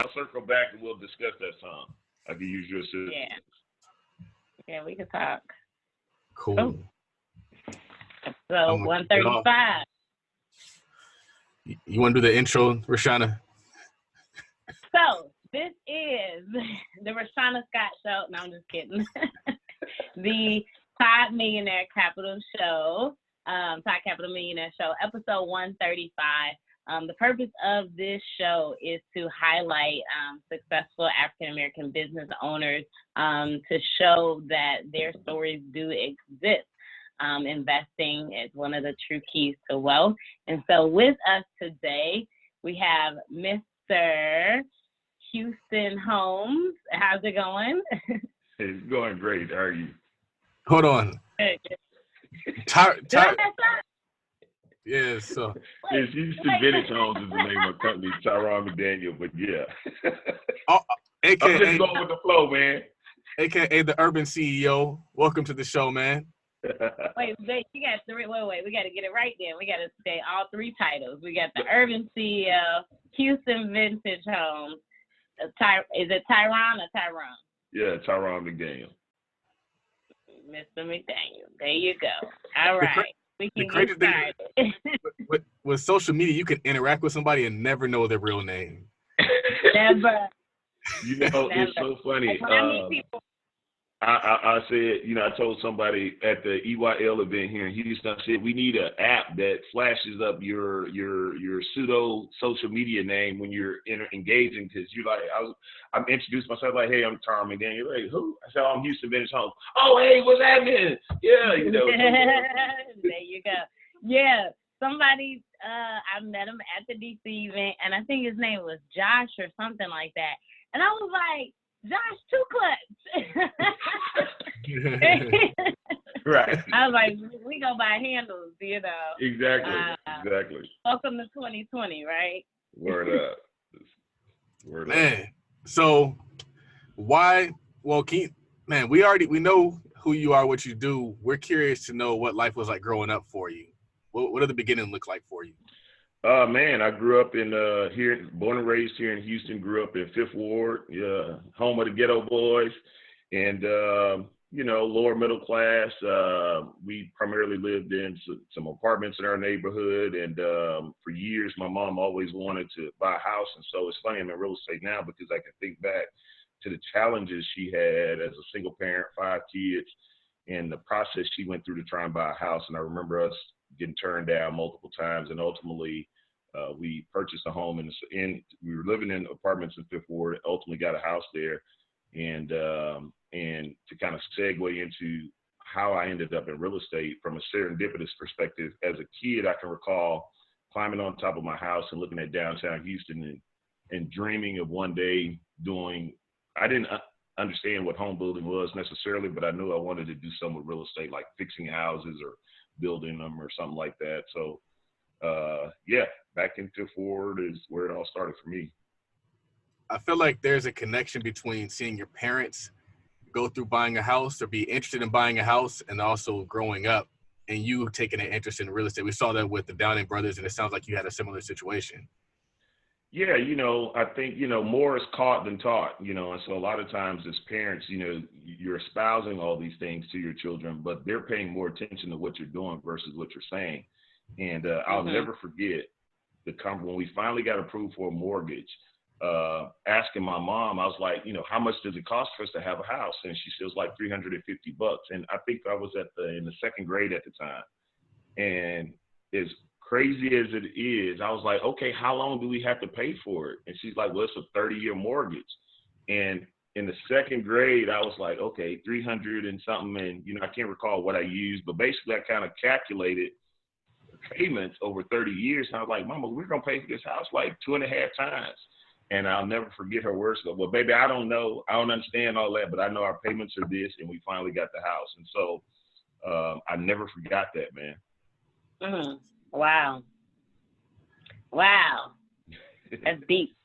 I'll circle back and we'll discuss that song. I can use your assistance. Yeah, we can talk. Cool. So 135. You want to do the intro, Rashauna? So this is the Rashauna Scott Show. No, I'm just kidding. The Todd Millionaire Capital Show, Todd Capital Millionaire Show, episode 135. The purpose of this show is to highlight successful African-American business owners to show that their stories do exist. Investing is one of the true keys to wealth. And so with us today, we have Mr. Houston Holmes. How's it going? It's going great. How are you? Hold on. Yeah, so. It's Houston Vintage Homes is the name of the company, Tyron McDaniel, but yeah. AKA, I'm just going with the flow, man. AKA the Urban CEO. Welcome to the show, man. Wait, you got three. Wait. We got to get it right then. We got to say all three titles. We got the Urban CEO, Houston Vintage Homes. Is it Tyron or Tyrone? Yeah, Tyron McDaniel. Mr. McDaniel. There you go. All right. We can get started. With social media, you can interact with somebody and never know their real name. Never. You know, it's so funny. I said, you know, I told somebody at the EYL event here in Houston, I said, we need an app that flashes up your pseudo social media name when you're engaging, because you're like, I'm introduced myself like, hey, I'm Tyron McDaniel. Like, who? I said, oh, I'm Houston Vintage Homes. Oh, hey, what's happening? Yeah, you know. There you go. Yeah, somebody, I met him at the DC event, and I think his name was Josh or something like that. And I was like, Josh, two clutch. Right. I was like, we go by handles, you know. Exactly. Welcome to 2020, right? Word up. Man, so why? Well, we know who you are, what you do. We're curious to know what life was like growing up for you. What did the beginning look like for you? Man, I grew up in here, born and raised here in Houston. Grew up in Fifth Ward, home of the Ghetto Boys, and you know, lower middle class. We primarily lived in some apartments in our neighborhood, and for years, my mom always wanted to buy a house. And so it's funny I'm in real estate now because I can think back to the challenges she had as a single parent, 5 kids, and the process she went through to try and buy a house. And I remember us getting turned down multiple times, and ultimately we purchased a home we were living in apartments in Fifth Ward, ultimately got a house there. And to kind of segue into how I ended up in real estate from a serendipitous perspective, as a kid, I can recall climbing on top of my house and looking at downtown Houston and dreaming of one day I didn't understand what home building was necessarily, but I knew I wanted to do something with real estate, like fixing houses or building them or something like that. So back in Fifth Ward is where it all started for me. I feel like there's a connection between seeing your parents go through buying a house or be interested in buying a house, and also growing up and you taking an interest in real estate. We saw that with the Downing brothers, and it sounds like you had a similar situation. Yeah, you know, I think, you know, more is caught than taught, you know, and so a lot of times as parents, you know, you're espousing all these things to your children, but they're paying more attention to what you're doing versus what you're saying. And I'll never forget when we finally got approved for a mortgage, asking my mom, I was like, you know, how much does it cost for us to have a house? And she said it was like $350. And I think I was in the second grade at the time. And as crazy as it is, I was like, okay, how long do we have to pay for it? And she's like, well, it's a 30-year mortgage. And in the second grade, I was like, okay, 300 and something. And, you know, I can't recall what I used, but basically I kind of calculated payments over 30 years. And I was like, Mama, we're going to pay for this house like 2.5 times. And I'll never forget her words. Well, baby, I don't know. I don't understand all that, but I know our payments are this, and we finally got the house. And so I never forgot that, man. Wow. That's deep.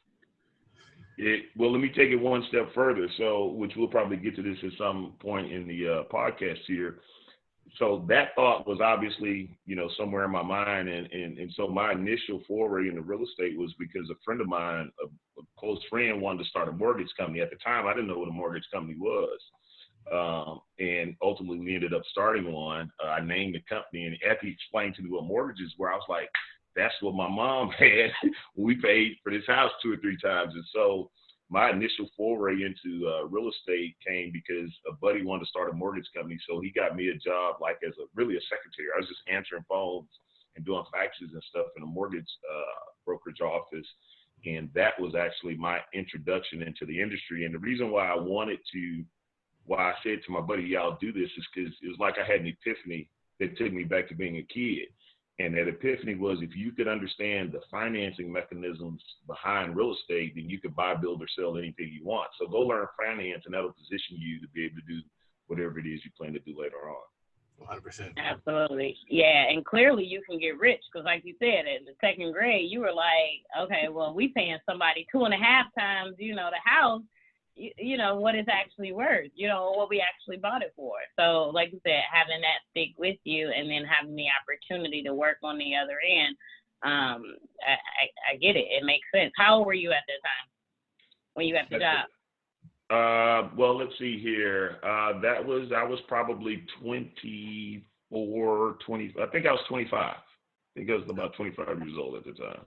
Well, let me take it one step further. So, which we'll probably get to this at some point in the podcast here. So that thought was obviously, you know, somewhere in my mind. And so my initial foray into real estate was because a friend of mine, of close friend wanted to start a mortgage company. At the time, I didn't know what a mortgage company was. And ultimately, we ended up starting one. I named the company, and after he explained to me what mortgages were, I was like, that's what my mom had when we paid for this house 2 or 3 times. And so my initial foray into real estate came because a buddy wanted to start a mortgage company. So he got me a job like as really a secretary. I was just answering phones and doing faxes and stuff in a mortgage brokerage office. And that was actually my introduction into the industry. And the reason why I said to my buddy, yeah, I'll do this, is because it was like I had an epiphany that took me back to being a kid. And that epiphany was, if you could understand the financing mechanisms behind real estate, then you could buy, build, or sell anything you want. So go learn finance, and that'll position you to be able to do whatever it is you plan to do later on. 100%. Absolutely. Yeah, and clearly you can get rich because, like you said, in the second grade, you were like, okay, well, we paying somebody 2.5 times, the house, what it's actually worth, what we actually bought it for. So, like you said, having that stick with you and then having the opportunity to work on the other end, I get it. It makes sense. How old were you at that time when you got the job? Well, let's see here. I was probably 24, 20. I think I was 25. I think I was about 25 years old at the time.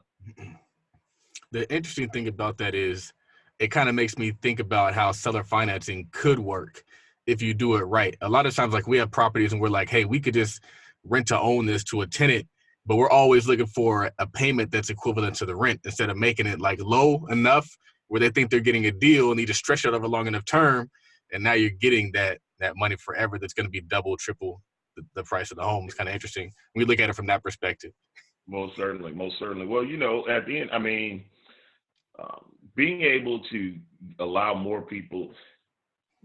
The interesting thing about that is it kind of makes me think about how seller financing could work if you do it right. A lot of times, like, we have properties and we're like, hey, we could just rent to own this to a tenant, but we're always looking for a payment that's equivalent to the rent instead of making it like low enough where they think they're getting a deal and you just stretch it over a long enough term. And now you're getting that money forever. That's going to be double, triple the price of the home. It's kind of interesting. We look at it from that perspective. Most certainly. Well, at the end, being able to allow more people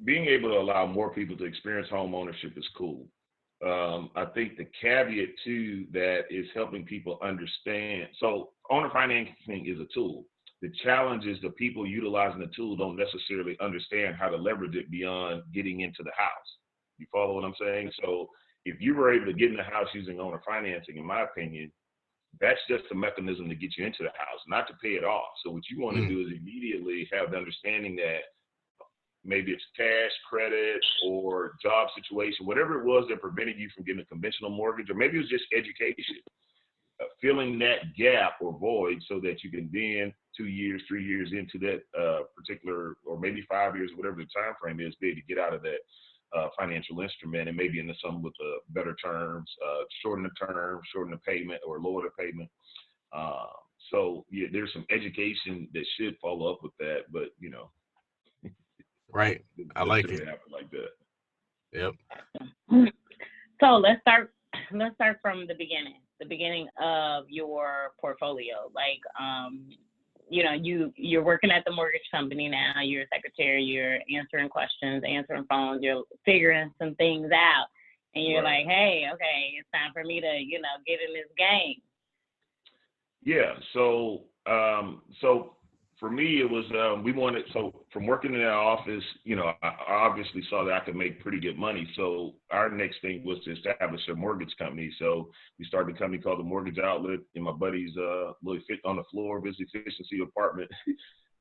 to experience home ownership is cool. I think the caveat to that is helping people understand. So owner financing is a tool. The challenge is the people utilizing the tool don't necessarily understand how to leverage it beyond getting into the house. You follow what I'm saying? So if you were able to get in the house using owner financing, in my opinion, that's just a mechanism to get you into the house, not to pay it off. So what you want to do is immediately have the understanding that maybe it's cash, credit, or job situation, whatever it was that prevented you from getting a conventional mortgage, or maybe it was just education, filling that gap or void so that you can then 2 years, 3 years into that particular, or maybe 5 years, whatever the time frame is, be able to get out of that financial instrument and maybe into some with better terms, shorten the term, shorten the payment, or lower the payment. So yeah, there's some education that should follow up with that, but right. I like it. Happen like that. Yep. So let's start from the beginning of your portfolio. Like, you're working at the mortgage company now, you're a secretary, you're answering questions, answering phones, you're figuring some things out, and you're like, hey, okay, it's time for me to, get in this game. Yeah. So for me, it was, from working in that office, I obviously saw that I could make pretty good money. So our next thing was to establish a mortgage company. So we started a company called the Mortgage Outlet in my buddy's little fit on the floor, busy efficiency apartment.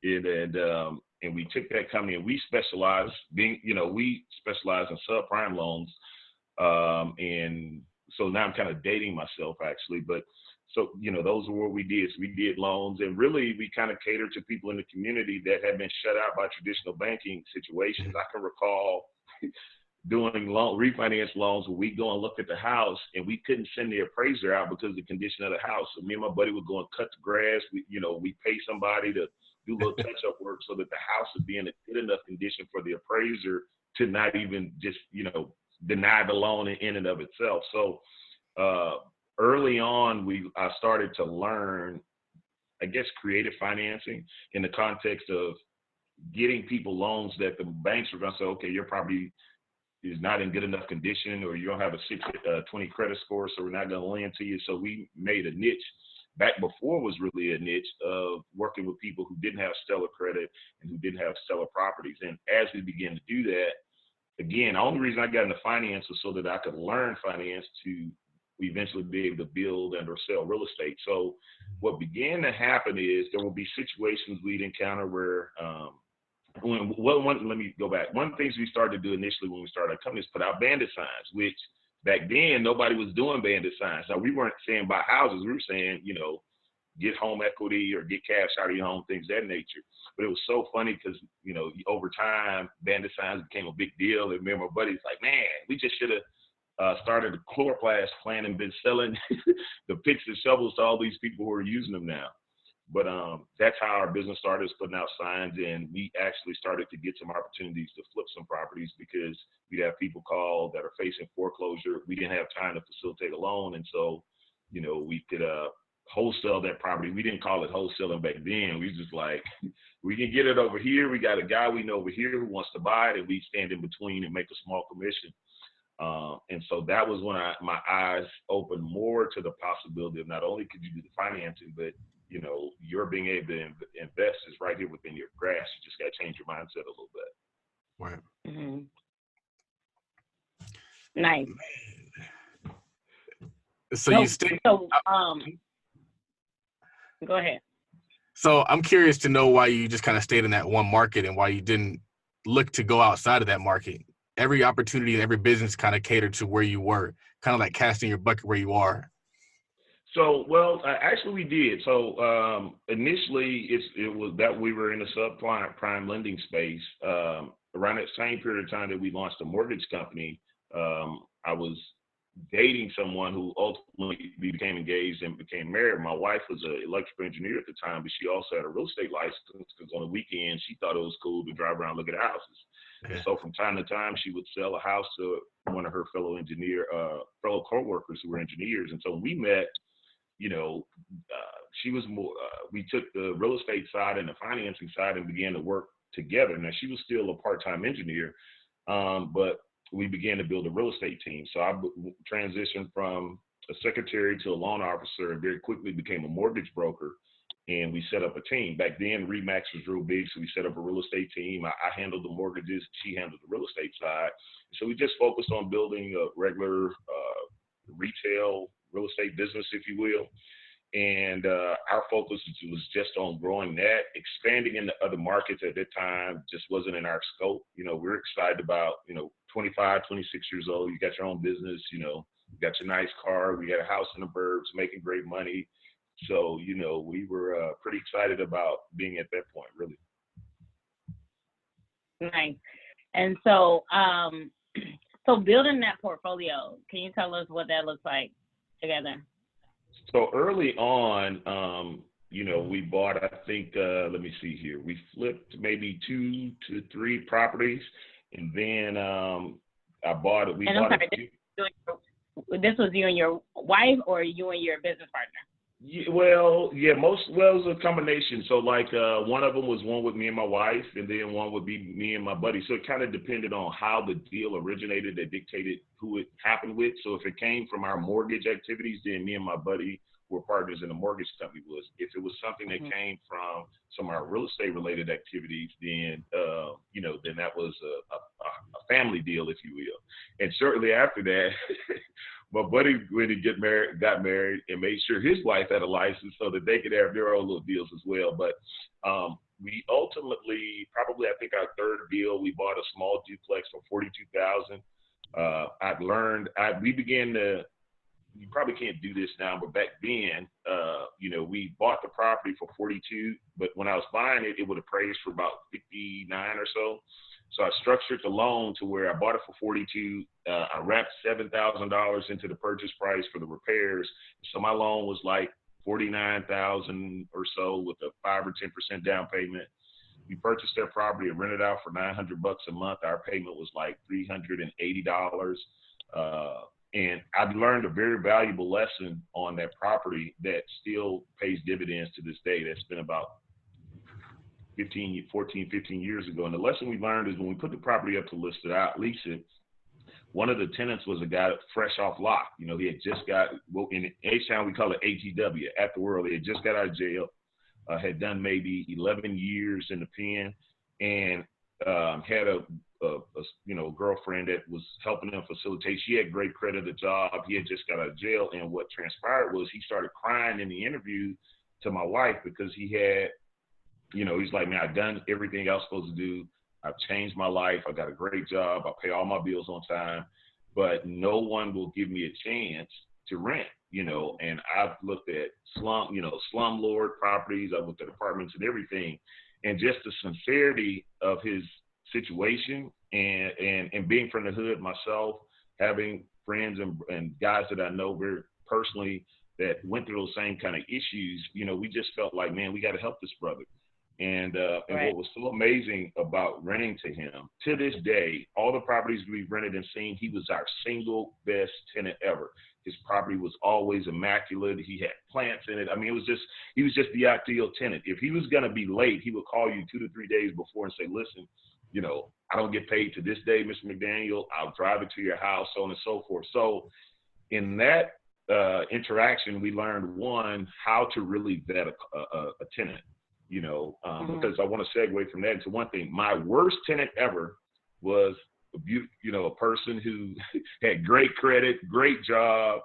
And we took that company and we specialize in subprime loans. And so now I'm kind of dating myself actually, but so, those are what we did. So we did loans, and really we kind of catered to people in the community that had been shut out by traditional banking situations. I can recall doing refinance loans where we go and look at the house and we couldn't send the appraiser out because of the condition of the house. So me and my buddy would go and cut the grass. We pay somebody to do a little touch-up work so that the house would be in a good enough condition for the appraiser to not even just, deny the loan in and of itself. So, early on, I started to learn, I guess, creative financing in the context of getting people loans that the banks were going to say, okay, your property is not in good enough condition, or you don't have a 620 credit score, so we're not going to lend to you. So we made a niche. Back before was really a niche of working with people who didn't have stellar credit and who didn't have stellar properties. And as we began to do that, again, the only reason I got into finance was so that I could learn finance to we eventually be able to build and or sell real estate. So what began to happen is there will be situations we'd encounter where, let me go back. One of the things we started to do initially when we started our company is put out bandit signs, which back then nobody was doing bandit signs. Now we weren't saying buy houses. We were saying, you know, get home equity or get cash out of your home, things of that nature. But it was so funny because, you know, over time, bandit signs became a big deal. And me and my buddy's like, man, we just should have started a chloroplast plan and been selling the picks and shovels to all these people who are using them now. But that's how our business started, is putting out signs, and we actually started to get some opportunities to flip some properties because we'd have people call that are facing foreclosure. We didn't have time to facilitate a loan, and so, you know, we could wholesale that property. We didn't call it wholesaling back then. We just like, we can get it over here. We got a guy we know over here who wants to buy it, and we stand in between and make a small commission. And so that was when my eyes opened more to the possibility of not only could you do the financing, but, you know, you're being able to invest is right here within your grasp. You just got to change your mindset a little bit. Right. Mm-hmm. Nice. So you stay. So, go ahead. So I'm curious to know why you just kind of stayed in that one market and why you didn't look to go outside of that market. Every opportunity and every business kind of catered to where you were, kind of like casting your bucket where you are. So, well, actually we did. So initially it was that we were in the subprime lending space. Around that same period of time that we launched a mortgage company, I was dating someone who ultimately became engaged and became married. My wife was an electrical engineer at the time, but she also had a real estate license because on the weekend she thought it was cool to drive around and look at houses. And so from time to time, she would sell a house to one of her fellow co-workers who were engineers. And so when we met, you know, she was more, we took the real estate side and the financing side and began to work together. Now, she was still a part-time engineer, but we began to build a real estate team. So I transitioned from a secretary to a loan officer and very quickly became a mortgage broker. And we set up a team. Back then, RE/MAX was real big, so we set up a real estate team. I handled the mortgages, she handled the real estate side. So we just focused on building a regular retail real estate business, if you will. And our focus was just on growing that. Expanding into other markets at that time just wasn't in our scope. You know, we're excited about, you know, 25, 26 years old, you got your own business, you know, you got your nice car, we got a house in the burbs, making great money. So, you know, we were pretty excited about being at that point, really. Nice. And so, so building that portfolio, can you tell us what that looks like together? So early on, you know, we bought, I think, let me see here, we flipped maybe 2 to 3 properties, and then I bought it. This was you and your wife, or you and your business partner? Yeah, well, it was a combination. So like one of them was one with me and my wife, and then one would be me and my buddy. So it kind of depended on how the deal originated that dictated who it happened with. So if it came from our mortgage activities, then me and my buddy were partners in the mortgage company. If it was something that came from some of our real estate related activities, then you know, then that was a family deal, if you will. And shortly after that, my buddy, when he got married and made sure his wife had a license so that they could have their own little deals as well. But we ultimately, probably I think our third deal, we bought a small duplex for $42,000. We began to, you probably can't do this now, but back then, you know, we bought the property for 42, but when I was buying it, it would appraise for about 59 or so. So I structured the loan to where I bought it for 42. I wrapped $7,000 into the purchase price for the repairs. So my loan was like $49,000 or so with a 5 or 10% down payment. We purchased that property and rented out for $900 a month. Our payment was like $380. And I've learned a very valuable lesson on that property that still pays dividends to this day. That's been about 15 years ago. And the lesson we learned is when we put the property up to lease it, one of the tenants was a guy fresh off lock. You know, he had just got, well, in H-Town we call it ATW, at the world. He had just got out of jail, had done maybe 11 years in the pen, and had a girlfriend that was helping him facilitate. She had great credit, a job. He had just got out of jail. And what transpired was he started crying in the interview to my wife because he had, he's like, man, I've done everything I was supposed to do. I've changed my life. I got a great job. I pay all my bills on time, but no one will give me a chance to rent, and I've looked at slumlord properties. I've looked at apartments and everything. And just the sincerity of his situation and being from the hood myself, having friends and guys that I know very personally that went through those same kind of issues, we just felt like, man, we got to help this brother. And what was so amazing about renting to him, to this day, all the properties we've rented and seen, he was our single best tenant ever. His property was always immaculate. He had plants in it. I mean, he was just the ideal tenant. If he was going to be late, he would call you 2 to 3 days before and say, listen, I don't get paid to this day, Mr. McDaniel. I'll drive it to your house, so on and so forth. So in that interaction, we learned, one, how to really vet a tenant. Because I want to segue from that into one thing. My worst tenant ever was a person who had great credit, great job,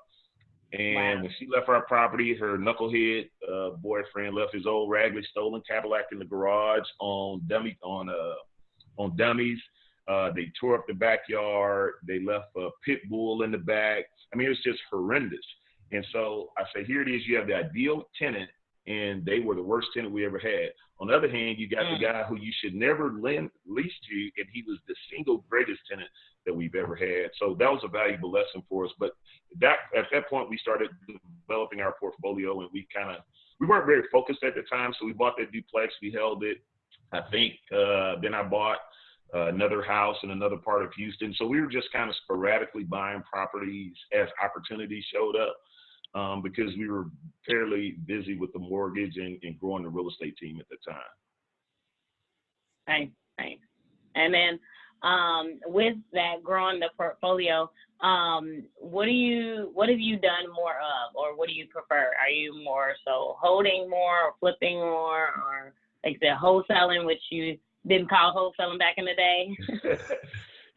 and when she left our property, her knucklehead boyfriend left his old raggedy stolen Cadillac in the garage on dummies. They tore up the backyard. They left a pit bull in the back. I mean, it was just horrendous. And so I say, here it is. You have the ideal tenant, and they were the worst tenant we ever had. On the other hand, you got the guy who you should never lease to, and he was the single greatest tenant that we've ever had. So that was a valuable lesson for us. But at that point, we started developing our portfolio, and we weren't very focused at the time. So we bought that duplex, we held it. I think then I bought another house in another part of Houston. So we were just kind of sporadically buying properties as opportunities showed up. Because we were fairly busy with the mortgage and growing the real estate team at the time. Right. And then with that, growing the portfolio, what have you done more of, or what do you prefer? Are you more so holding more or flipping more, or like the wholesaling, which you didn't call wholesaling back in the day?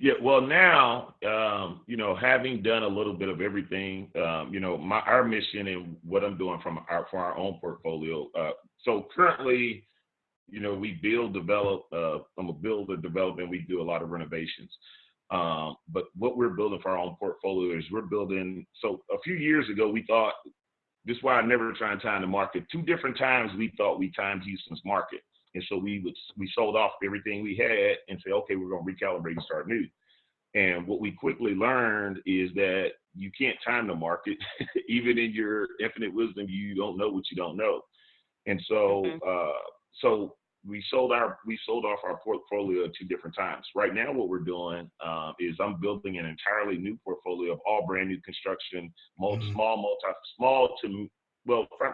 Yeah, well, now, having done a little bit of everything, our mission and what I'm doing for our own portfolio. So currently, we build, develop. I'm a builder, developer, and we do a lot of renovations. But what we're building for our own portfolio is we're building. So a few years ago, we thought, this is why I never try and time the market. 2 different times we thought we timed Houston's market. And so we sold off everything we had and say, okay, we're going to recalibrate and start new. And what we quickly learned is that you can't time the market. Even in your infinite wisdom, you don't know what you don't know. And so, so we sold off our portfolio 2 different times. Right now, what we're doing is I'm building an entirely new portfolio of all brand new construction,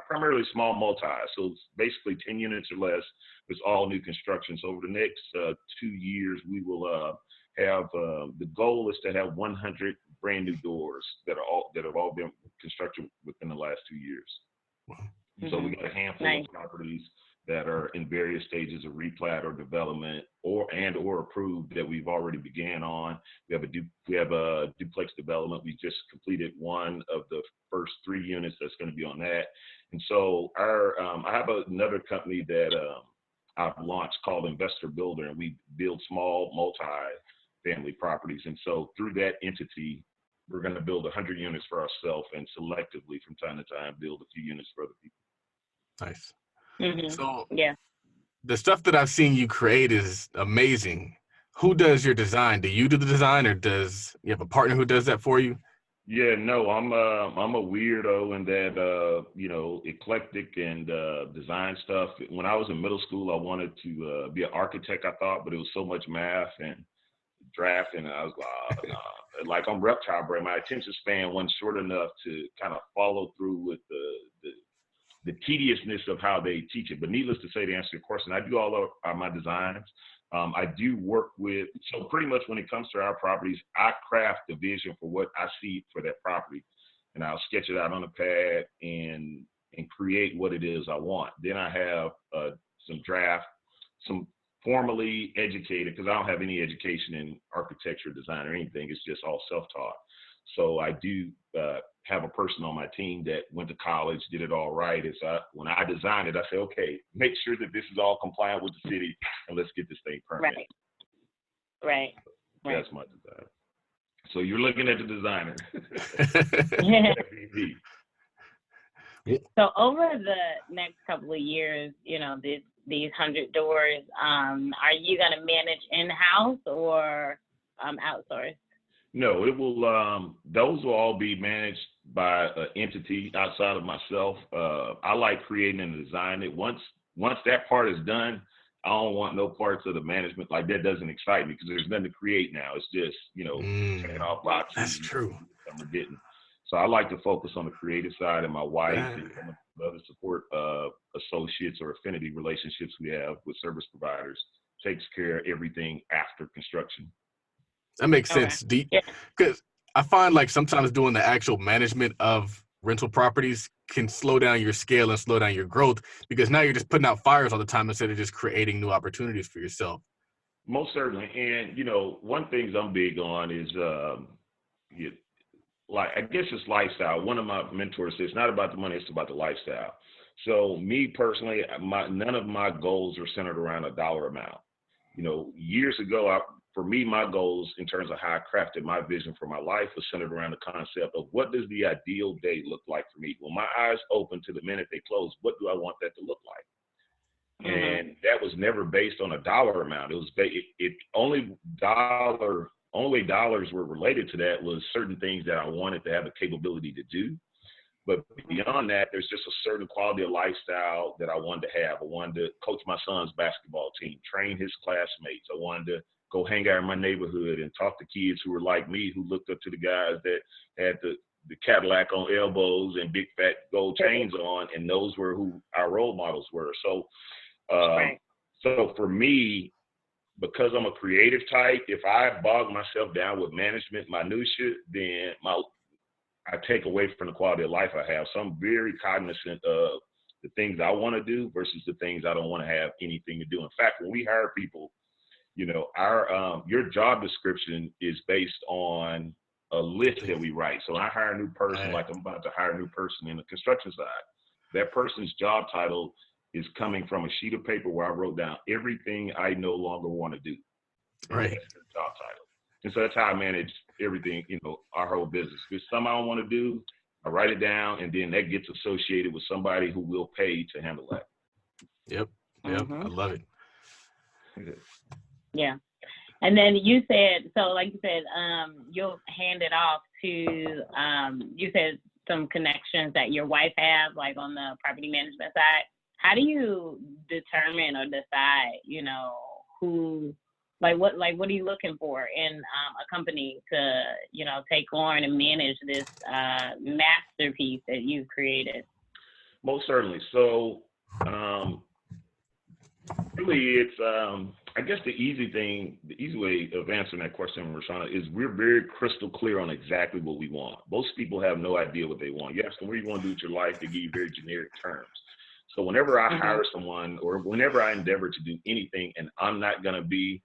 primarily small multi. So it's basically 10 units or less. It's all new construction. So over the next 2 years, we will have the goal is to have 100 brand new doors that have all been constructed within the last 2 years. So we got a handful of properties that are in various stages of replat or development or approved that we've already began on. We have a duplex development. We just completed one of the first 3 units that's going to be on that. And so I have another company that I've launched called Investor Builder, and we build small multi-family properties. And so through that entity, we're going to build 100 units for ourselves and selectively from time to time build a few units for other people. Nice. So the stuff that I've seen you create is amazing. Who does your design? Do you do the design, or does you have a partner who does that for you? Yeah, no, I'm a weirdo in that eclectic and design stuff. When I was in middle school, I wanted to be an architect, I thought, but it was so much math and drafting, and I was like, nah. Like I'm reptile brain. My attention span wasn't short enough to kind of follow through with the tediousness of how they teach it. But needless to say, to answer your question, I do all of my designs. I do work with, so pretty much when it comes to our properties, I craft the vision for what I see for that property. And I'll sketch it out on a pad and create what it is I want. Then I have some formally educated, because I don't have any education in architecture, design, or anything. It's just all self-taught. So I do have a person on my team that went to college, did it all right. When I designed it, I say, okay, make sure that this is all compliant with the city, and let's get this thing permanent. Right. That's my design. So you're looking at the designer. So over the next couple of years, you know, these 100 doors, are you going to manage in-house or outsource? No, it will. Those will all be managed by an entity outside of myself. I like creating and designing it. Once that part is done, I don't want no parts of the management. Like, that doesn't excite me because there's nothing to create now. It's just, checking off boxes. That's true. Some are getting. So I like to focus on the creative side, and my wife and some of the other support associates or affinity relationships we have with service providers takes care of everything after construction. That makes sense. Because I find like sometimes doing the actual management of rental properties can slow down your scale and slow down your growth, because now you're just putting out fires all the time instead of just creating new opportunities for yourself. Most certainly. And, one thing I'm big on is, I guess it's lifestyle. One of my mentors says, it's not about the money, it's about the lifestyle. So me personally, none of my goals are centered around a dollar amount. Years ago, for me, my goals in terms of how I crafted my vision for my life was centered around the concept of what does the ideal day look like for me? When my eyes open to the minute they close, what do I want that to look like? Mm-hmm. And that was never based on a dollar amount. It was only dollars were related to that was certain things that I wanted to have the capability to do. But beyond that, there's just a certain quality of lifestyle that I wanted to have. I wanted to coach my son's basketball team, train his classmates. I wanted to go hang out in my neighborhood and talk to kids who were like me, who looked up to the guys that had the Cadillac on elbows and big fat gold chains on, and those were who our role models were. So, so for me, because I'm a creative type, if I bog myself down with management minutia, then I take away from the quality of life I have. So I'm very cognizant of the things I want to do versus the things I don't want to have anything to do. In fact, when we hire people, your job description is based on a list that we write. So I hire a new person, like I'm about to hire a new person in the construction side. That person's job title is coming from a sheet of paper where I wrote down everything I no longer want to do. Right. That's their job title. And so that's how I manage everything, our whole business. If it's something I don't want to do, I write it down, and then that gets associated with somebody who will pay to handle that. Yep. Mm-hmm. I love it. Yeah. And then you said, you'll hand it off to, you said some connections that your wife has, like on the property management side. How do you determine or decide, who, what are you looking for in a company to, take on and manage this masterpiece that you've created? Most certainly. So, really, it's I guess the easy way of answering that question, Rashauna, is we're very crystal clear on exactly what we want. Most people have no idea what they want. You ask them, what do you want to do with your life? They give you very generic terms. So whenever I hire someone or whenever I endeavor to do anything and I'm not going to be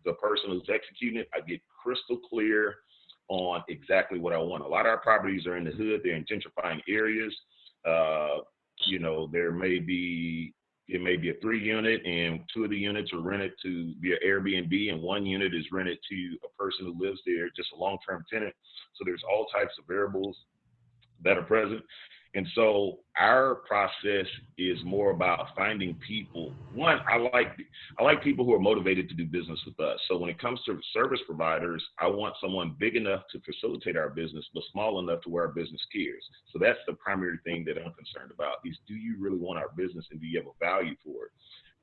the person who's executing it, I get crystal clear on exactly what I want. A lot of our properties are in the hood. They're in gentrifying areas. It may be a 3-unit, and 2 of the units are rented to via Airbnb, and 1 unit is rented to a person who lives there, just a long-term tenant. So there's all types of variables that are present. And so our process is more about finding people. One, I like people who are motivated to do business with us. So when it comes to service providers, I want someone big enough to facilitate our business, but small enough to where our business cares. So that's the primary thing that I'm concerned about is, do you really want our business and do you have a value for it?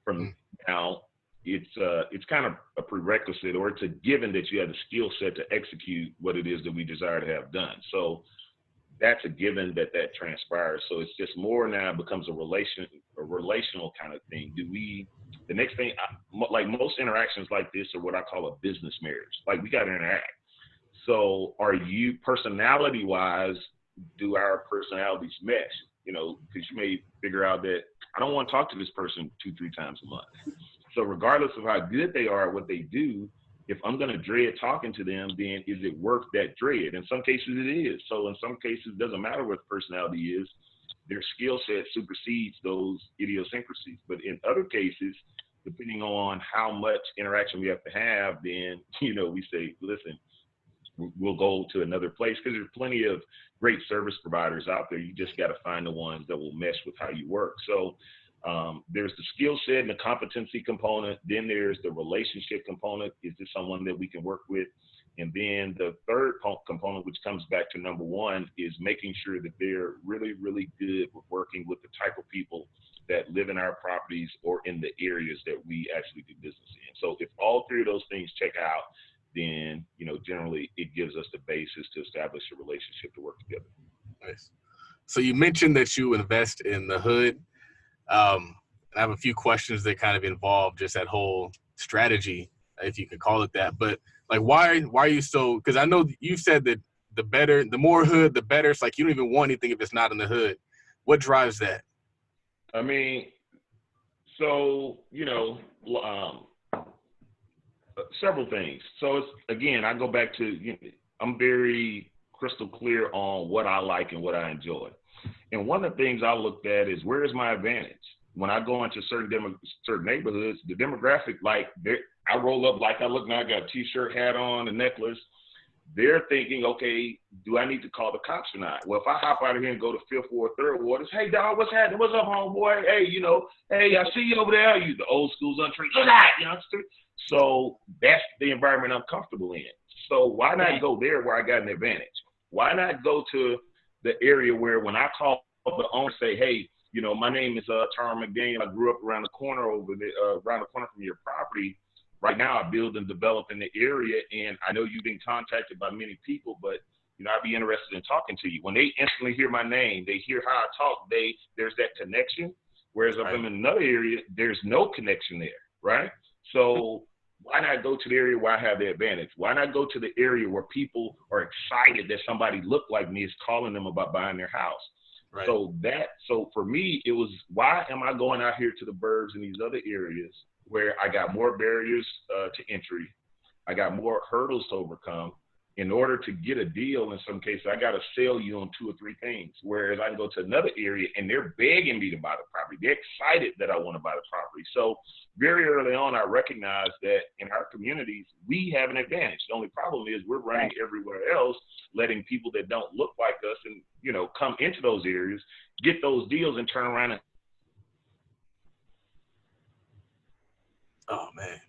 From now, it's kind of a prerequisite, or it's a given that you have the skill set to execute what it is that we desire to have done. So that's a given that transpires. So it's just more now becomes a relational kind of thing. The next thing, like most interactions like this are what I call a business marriage. Like, we got to interact. So are you personality wise, do our personalities mesh? Because you may figure out that I don't want to talk to this person 2-3 times a month. So regardless of how good they are at what they do, if I'm going to dread talking to them, then is it worth that dread? In some cases it is. So in some cases, it doesn't matter what the personality is. Their skill set supersedes those idiosyncrasies. But in other cases, depending on how much interaction we have to have, then, you know, we say, listen, we'll go to another place, because there's plenty of great service providers out there. You just got to find the ones that will mesh with how you work. So there's the skill set and the competency component. Then there's the relationship component. Is this someone that we can work with? And then the third component, which comes back to number one, is making sure that they're really, really good with working with the type of people that live in our properties or in the areas that we actually do business in. So if all three of those things check out, then, you know, generally it gives us the basis to establish a relationship to work together. Nice. So you mentioned that you invest in the hood. I have a few questions that kind of involve just that whole strategy, if you could call it that. But like, why are you so? Because I know you said that the more hood, the better. It's like you don't even want anything if it's not in the hood. What drives that? I mean, so, you know, several things. So it's, again, I go back to, you know, I'm very crystal clear on what I like and what I enjoy. And one of the things I looked at is, where is my advantage? When I go into certain neighborhoods, the demographic, like, I roll up like I look now, I got a t-shirt, hat on, a necklace. They're thinking, okay, do I need to call the cops or not? Well, if I hop out of here and go to 5th Ward, 3rd Ward, it's, hey, dog, what's happening? What's up, homeboy? Hey, you know, hey, I see you over there. You, the old school's untreated. Look at that, you know. So that's the environment I'm comfortable in. So why not go there where I got an advantage? Why not go to the area where when I call the owner, say, hey, you know, my name is Tyron McDaniel. I grew up around the corner from your property. Right now, I build and develop in the area, and I know you've been contacted by many people, but, you know, I'd be interested in talking to you. When they instantly hear my name, they hear how I talk, there's that connection. Whereas if I'm in another area, there's no connection there, right? So why not go to the area where I have the advantage? Why not go to the area where people are excited that somebody looked like me is calling them about buying their house? Right. So for me, it was, why am I going out here to the burbs and these other areas where I got more barriers to entry, I got more hurdles to overcome? In order to get a deal, in some cases, I got to sell you on 2 or 3 things. Whereas I can go to another area and they're begging me to buy the property. They're excited that I want to buy the property. So very early on, I recognized that in our communities, we have an advantage. The only problem is we're running everywhere else, letting people that don't look like us and, you know, come into those areas, get those deals, and turn around and. Oh, man.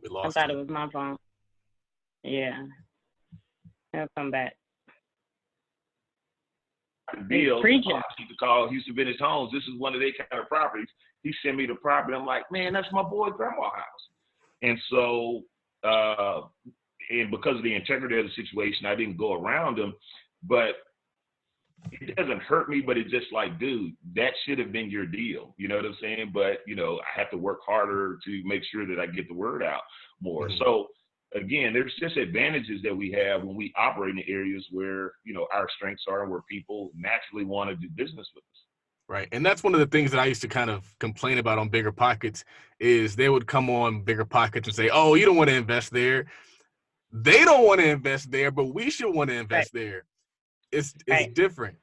We lost I thought it was my phone. Yeah. He'll come back. Deal. I used to call Houston Vintage Homes. This is one of their kind of properties. He sent me the property. I'm like, man, that's my boy grandma's house. And so, and because of the integrity of the situation, I didn't go around him. But it doesn't hurt me, but it's just like, dude, that should have been your deal. You know what I'm saying? But, you know, I have to work harder to make sure that I get the word out more. Mm-hmm. So, again, there's just advantages that we have when we operate in areas where, you know, our strengths are and where people naturally want to do business with us. Right. And that's one of the things that I used to kind of complain about on Bigger Pockets is they would come on Bigger Pockets and say, oh, you don't want to invest there. They don't want to invest there, but we should want to invest there. It's different.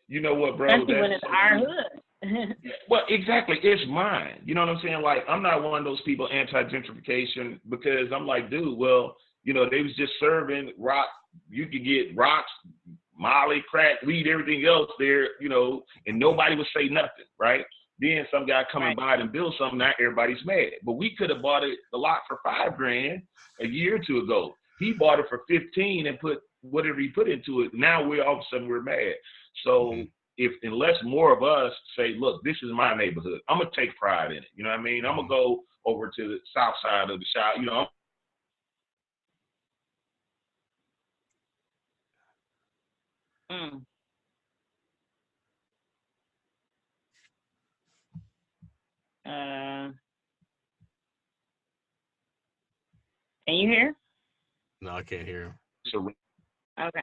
You know what, bro? Especially when it's our hood. Well, exactly. It's mine. You know what I'm saying? Like, I'm not one of those people anti-gentrification, because I'm like, dude, well, you know, they was just serving rock. You could get rocks, Molly, crack, weed, everything else there, you know, and nobody would say nothing, right? Then some guy come and buy it and build something, now everybody's mad. But we could have bought it a lot for $5,000 a year or two ago. He bought it for 15 and put whatever he put into it. Now all of a sudden we're mad. So unless more of us say, look, this is my neighborhood, I'm gonna take pride in it. You know what I mean? I'm gonna go over to the south side of the shop, you know. Can you hear? No, I can't hear him. Okay.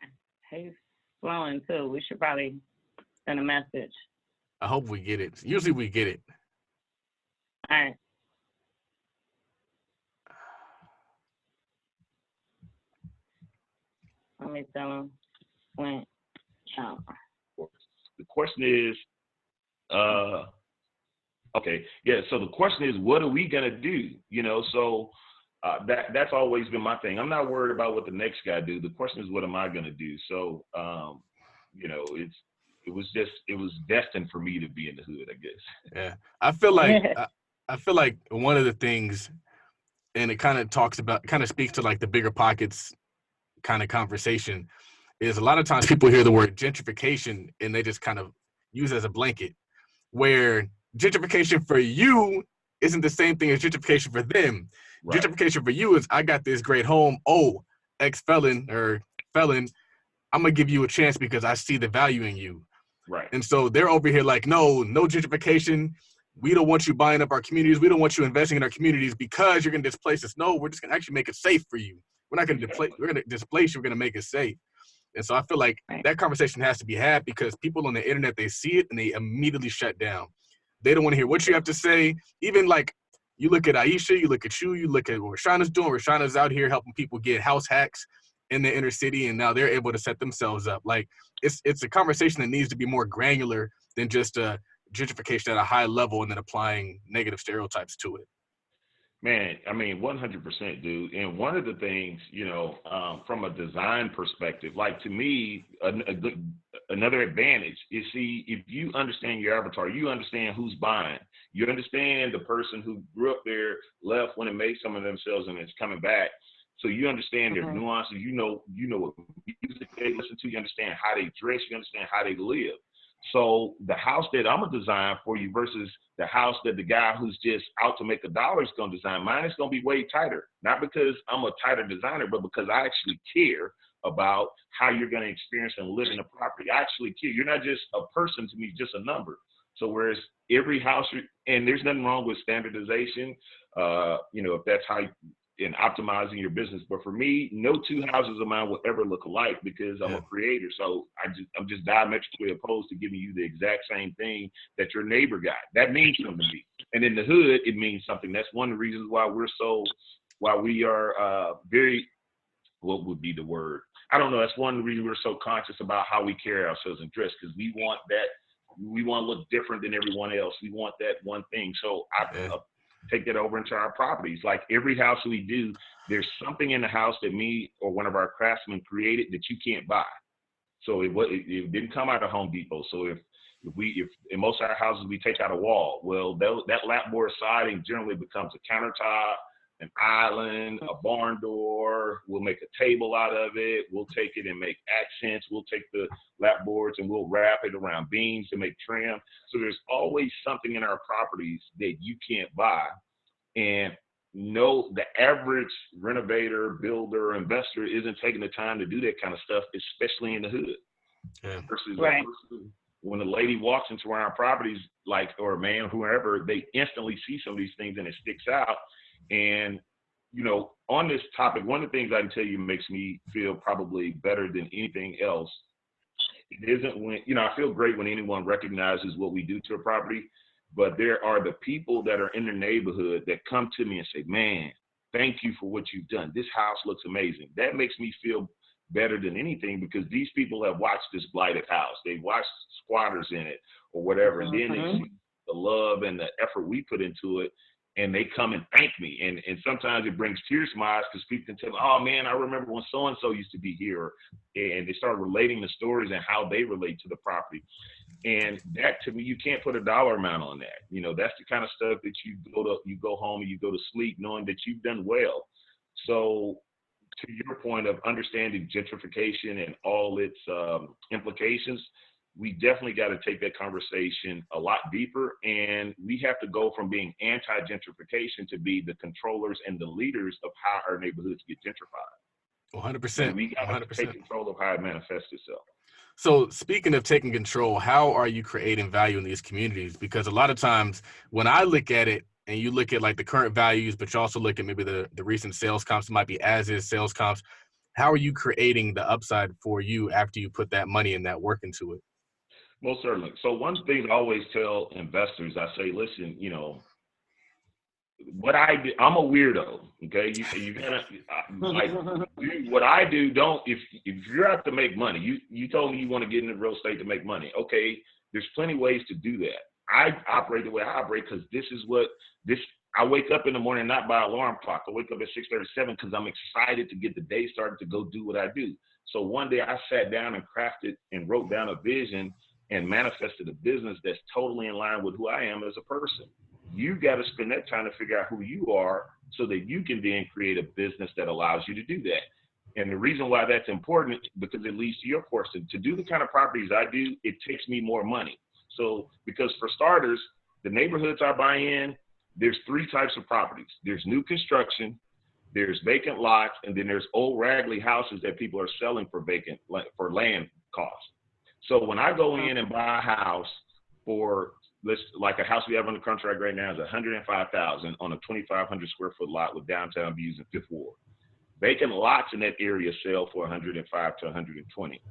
He's flowing too. We should probably send a message. I hope we get it. Usually we get it. All right. Let me tell him when. The question is, okay, yeah. So the question is, what are we gonna do? You know, so that's always been my thing. I'm not worried about what the next guy do. The question is, what am I gonna do? So, you know, it was destined for me to be in the hood, I guess. Yeah, I feel like I feel like one of the things, and it kind of speaks to like the bigger pockets kind of conversation, is a lot of times people hear the word gentrification and they just kind of use it as a blanket, where gentrification for you isn't the same thing as gentrification for them. Right. Gentrification for you is, I got this great home. Oh, ex-felon or felon, I'm going to give you a chance because I see the value in you. Right. And so they're over here like, no gentrification. We don't want you buying up our communities. We don't want you investing in our communities because you're going to displace us. No, we're just going to actually make it safe for you. We're not going to displace. We're going to displace you. We're going to make it safe. And so I feel like that conversation has to be had, because people on the internet, they see it and they immediately shut down. They don't want to hear what you have to say. Even like, you look at Aisha, you look at you look at what Rashauna's doing. Rashauna's out here helping people get house hacks in the inner city, and now they're able to set themselves up. Like, it's a conversation that needs to be more granular than just gentrification at a high level and then applying negative stereotypes to it. Man, I mean, 100%, dude. And one of the things, you know, from a design perspective, like, to me, another advantage is, see, if you understand your avatar, you understand who's buying. You understand the person who grew up there, left when it made some of themselves, and is coming back. So you understand their nuances. You know what music they listen to. You understand how they dress. You understand how they live. So the house that I'm gonna design for you versus the house that the guy who's just out to make $1 is gonna design, mine is gonna be way tighter. Not because I'm a tighter designer, but because I actually care about how you're gonna experience and live in the property. I actually care. You're not just a person to me, just a number. So whereas every house, and there's nothing wrong with standardization, you know, if that's how in optimizing your business. But for me, no two houses of mine will ever look alike, because I'm a creator. So I'm just diametrically opposed to giving you the exact same thing that your neighbor got. That means something to me. And in the hood, it means something. That's one of the reasons why we are very, what would be the word? I don't know. That's one of the reasons we're so conscious about how we carry ourselves and dress, because we want to look different than everyone else. We want that one thing. So I take that over into our properties. Like, every house we do, there's something in the house that me or one of our craftsmen created that you can't buy. So it didn't come out of Home Depot. So if in most of our houses we take out a wall, well, that lapboard siding generally becomes a countertop, an island, a barn door. We'll make a table out of it. We'll take it and make accents. We'll take the lapboards and we'll wrap it around beams to make trim. So there's always something in our properties that you can't buy. And no, the average renovator, builder, investor isn't taking the time to do that kind of stuff, especially in the hood. Yeah. Versus when a lady walks into our properties, like, or a man, whoever, they instantly see some of these things and it sticks out. And, you know, on this topic, one of the things I can tell you makes me feel probably better than anything else, it isn't when, you know, I feel great when anyone recognizes what we do to a property, but there are the people that are in the neighborhood that come to me and say, man, thank you for what you've done. This house looks amazing. That makes me feel better than anything, because these people have watched this blighted house. They've watched squatters in it or whatever. And then they see the love and the effort we put into it, and they come and thank me. And sometimes it brings tears to my eyes, because people can tell me, oh man, I remember when so-and-so used to be here. And they start relating the stories and how they relate to the property. And that, to me, you can't put a dollar amount on that. You know, that's the kind of stuff that you go home and you go to sleep knowing that you've done well. So to your point of understanding gentrification and all its implications, we definitely got to take that conversation a lot deeper. And we have to go from being anti-gentrification to be the controllers and the leaders of how our neighborhoods get gentrified. 100%. We got to take control of how it manifests itself. So speaking of taking control, how are you creating value in these communities? Because a lot of times when I look at it, and you look at like the current values, but you also look at maybe the recent sales comps, it might be as-is sales comps, how are you creating the upside for you after you put that money and that work into it? Most certainly. So one thing I always tell investors, I say, listen, what I do, I'm a weirdo. Okay, you gotta like do what I do. Don't if you're out to make money, you told me you want to get into real estate to make money. Okay, there's plenty ways to do that. I operate the way I operate because this is what this. I wake up in the morning not by alarm clock. I wake up at 6:37 because I'm excited to get the day started to go do what I do. So one day I sat down and crafted and wrote down a vision and manifested a business that's totally in line with who I am as a person. You got to spend that time to figure out who you are so that you can then create a business that allows you to do that. And the reason why that's important, because it leads to your question. To do the kind of properties I do, it takes me more money. So, because for starters, the neighborhoods I buy in, there's three types of properties. There's new construction, there's vacant lots, and then there's old raggedy houses that people are selling for for land costs. So when I go in and buy a house for, like a house we have under contract right now is $105,000 on a 2,500 square foot lot with downtown views in Fifth Ward. Vacant lots in that area sell for 105 to 120.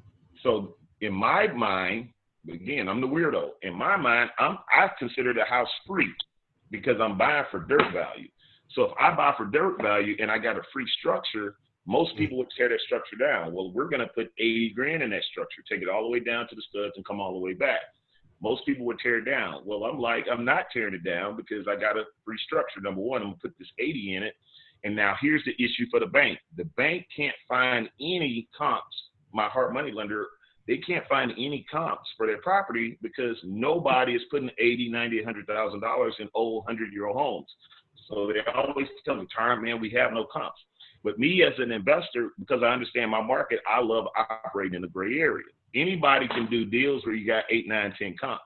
So in my mind, again, I'm the weirdo. In my mind, I consider the house free because I'm buying for dirt value. So if I buy for dirt value and I got a free structure, most people would tear that structure down. Well, we're going to put 80 grand in that structure, take it all the way down to the studs and come all the way back. Most people would tear it down. Well, I'm like, I'm not tearing it down because I got a free structure. Number one, I'm going to put this 80 in it. And now here's the issue for the bank. The bank can't find any comps. My hard money lender, they can't find any comps for their property because nobody is putting 80, 90, $100,000 in old 100-year-old homes. So they always tell me, Tyron, man, we have no comps. But me as an investor, because I understand my market, I love operating in the gray area. Anybody can do deals where you got 8, 9, 10 comps.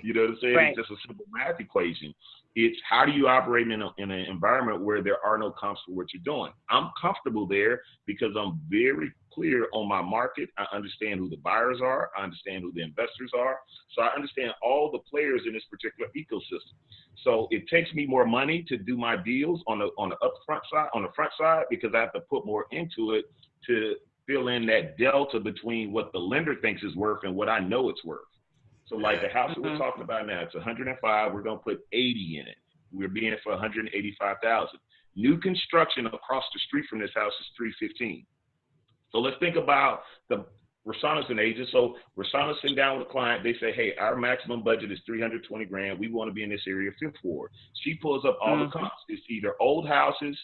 You know what I'm saying? Right. It's just a simple math equation. It's how do you operate in an environment where there are no comps for what you're doing? I'm comfortable there because I'm very clear on my market. I understand who the buyers are. I understand who the investors are. So I understand all the players in this particular ecosystem. So it takes me more money to do my deals on the upfront side, on the front side, because I have to put more into it to fill in that delta between what the lender thinks is worth and what I know it's worth. So like the house that we're talking about now, it's 105. We're going to put 80 in it. We're being it for 185,000. New construction across the street from this house is 315. So let's think about Rashaona's an agent. So Rashaona's sitting down with a client. They say, hey, our maximum budget is 320 grand. We want to be in this area, Fifth Ward. She pulls up all the comps. It's either old houses,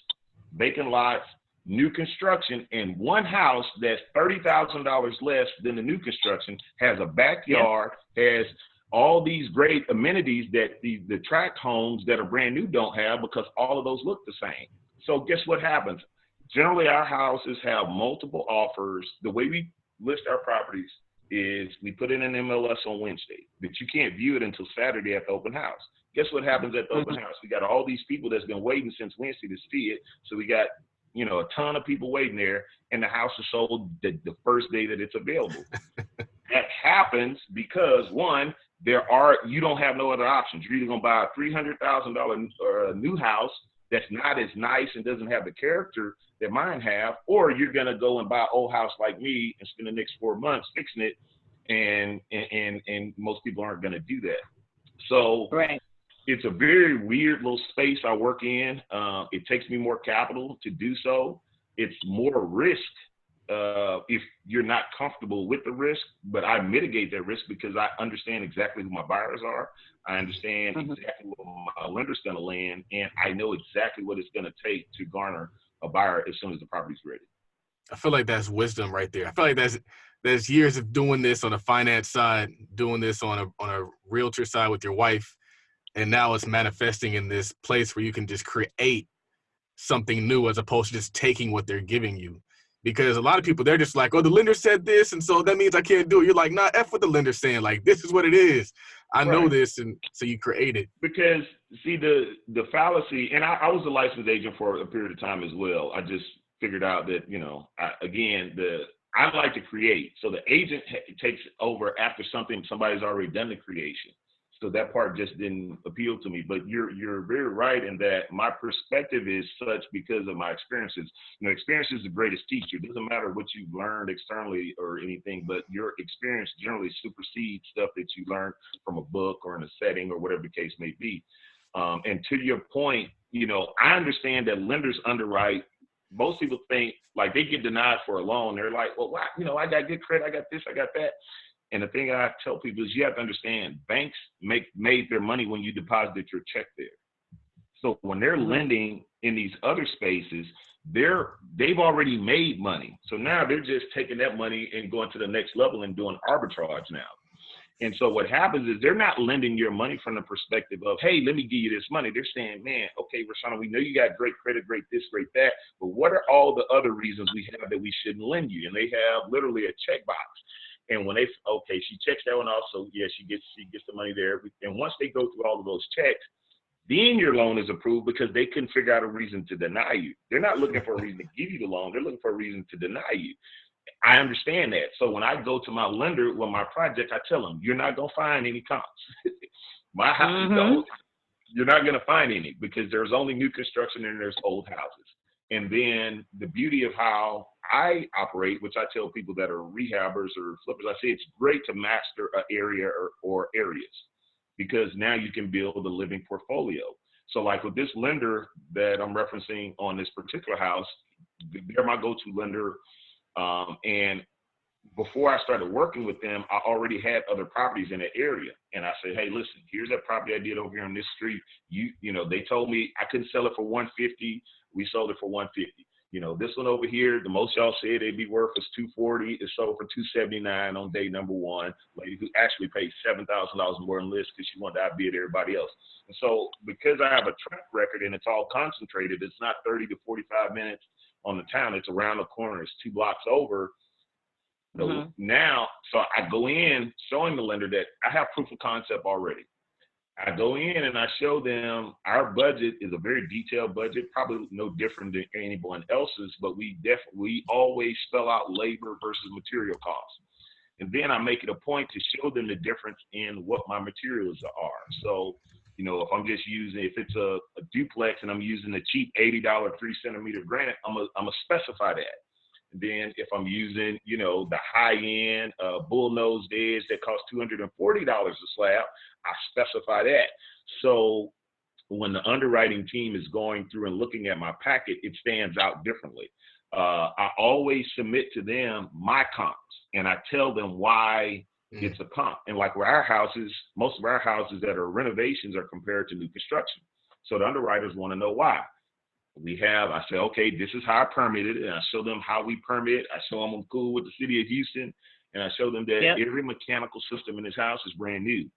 vacant lots, new construction, and one house that's $30,000 less than the new construction, has a backyard, has all these great amenities that the tract homes that are brand new don't have, because all of those look the same. So guess what happens? Generally, our houses have multiple offers. The way we list our properties is we put in an MLS on Wednesday, but you can't view it until Saturday at the open house. Guess what happens at the open house? We got all these people that's been waiting since Wednesday to see it. So we got a ton of people waiting there, and the house is sold the first day that it's available. That happens because, one, you don't have no other options. You're either going to buy a $300,000 new house that's not as nice and doesn't have the character that mine have, or you're going to go and buy an old house like me and spend the next 4 months fixing it, and most people aren't going to do that. So right. It's a very weird little space I work in. It takes me more capital to do so. It's more risk if you're not comfortable with the risk, but I mitigate that risk because I understand exactly who my buyers are. I understand exactly what my lender's going to land, and I know exactly what it's going to take to garner a buyer as soon as the property's ready. I feel like that's wisdom right there. I feel like there's years of doing this on the finance side, doing this on a realtor side with your wife, and now it's manifesting in this place where you can just create something new as opposed to just taking what they're giving you. Because a lot of people, they're just like, oh, the lender said this, and so that means I can't do it. You're like, nah, F what the lender's saying. Like, this is what it is. I know this, and so you create it. Because, see, the fallacy, and I was a licensed agent for a period of time as well. I just figured out that, I like to create. So the agent takes over after somebody's already done the creation. So that part just didn't appeal to me. But you're very right in that my perspective is such because of my experiences. Experience is the greatest teacher. It doesn't matter what you've learned externally or anything, but your experience generally supersedes stuff that you learned from a book or in a setting or whatever the case may be. And to your point, I understand that lenders underwrite. Most people think like they get denied for a loan. They're like, well, why? I got good credit. I got this, I got that. And the thing I tell people is you have to understand banks made their money when you deposited your check there. So when they're lending in these other spaces, they've already made money. So now they're just taking that money and going to the next level and doing arbitrage now. And so what happens is they're not lending your money from the perspective of, hey, let me give you this money. They're saying, man, okay, Rashauna, we know you got great credit, great this, great that, but what are all the other reasons we have that we shouldn't lend you? And they have literally a checkbox. And when she checks that one off, so yeah, she gets the money there. And once they go through all of those checks, then your loan is approved because they couldn't figure out a reason to deny you. They're not looking for a reason to give you the loan. They're looking for a reason to deny you. I understand that. So when I go to my lender with my project, I tell them, you're not going to find any comps. My house, you're not going to find any because there's only new construction and there's old houses. And then the beauty of how I operate, which I tell people that are rehabbers or flippers, I say it's great to master an area or areas because now you can build a living portfolio. So like with this lender that I'm referencing on this particular house, they're my go-to lender. And before I started working with them, I already had other properties in that area. And I said, hey, listen, here's that property I did over here on this street. They told me I couldn't sell it for $150. We sold it for $150. This one over here, the most y'all said they'd be worth was $240. It sold for $279 on day number one. Lady who actually paid $7,000 more than list because she wanted to outbid everybody else. And so because I have a track record and it's all concentrated, it's not 30 to 45 minutes on the town. It's around the corner. It's 2 blocks over. So now, I go in showing the lender that I have proof of concept already. I go in and I show them our budget is a very detailed budget, probably no different than anyone else's, but we always spell out labor versus material costs. And then I make it a point to show them the difference in what my materials are. So, if I'm just if it's a duplex and I'm using a cheap $80 3-centimeter granite, I'm a specify that. And then if I'm using, the high-end bull-nosed edge that costs $240 a slab, I specify that. So when the underwriting team is going through and looking at my packet, it stands out differently. I always submit to them my comps, and I tell them why it's a comp. And like where most of our houses that are renovations are compared to new construction. So the underwriters want to know why. I say, okay, this is how I permitted it. And I show them how we permit. I show them I'm cool with the city of Houston. And I show them that every mechanical system in this house is brand new.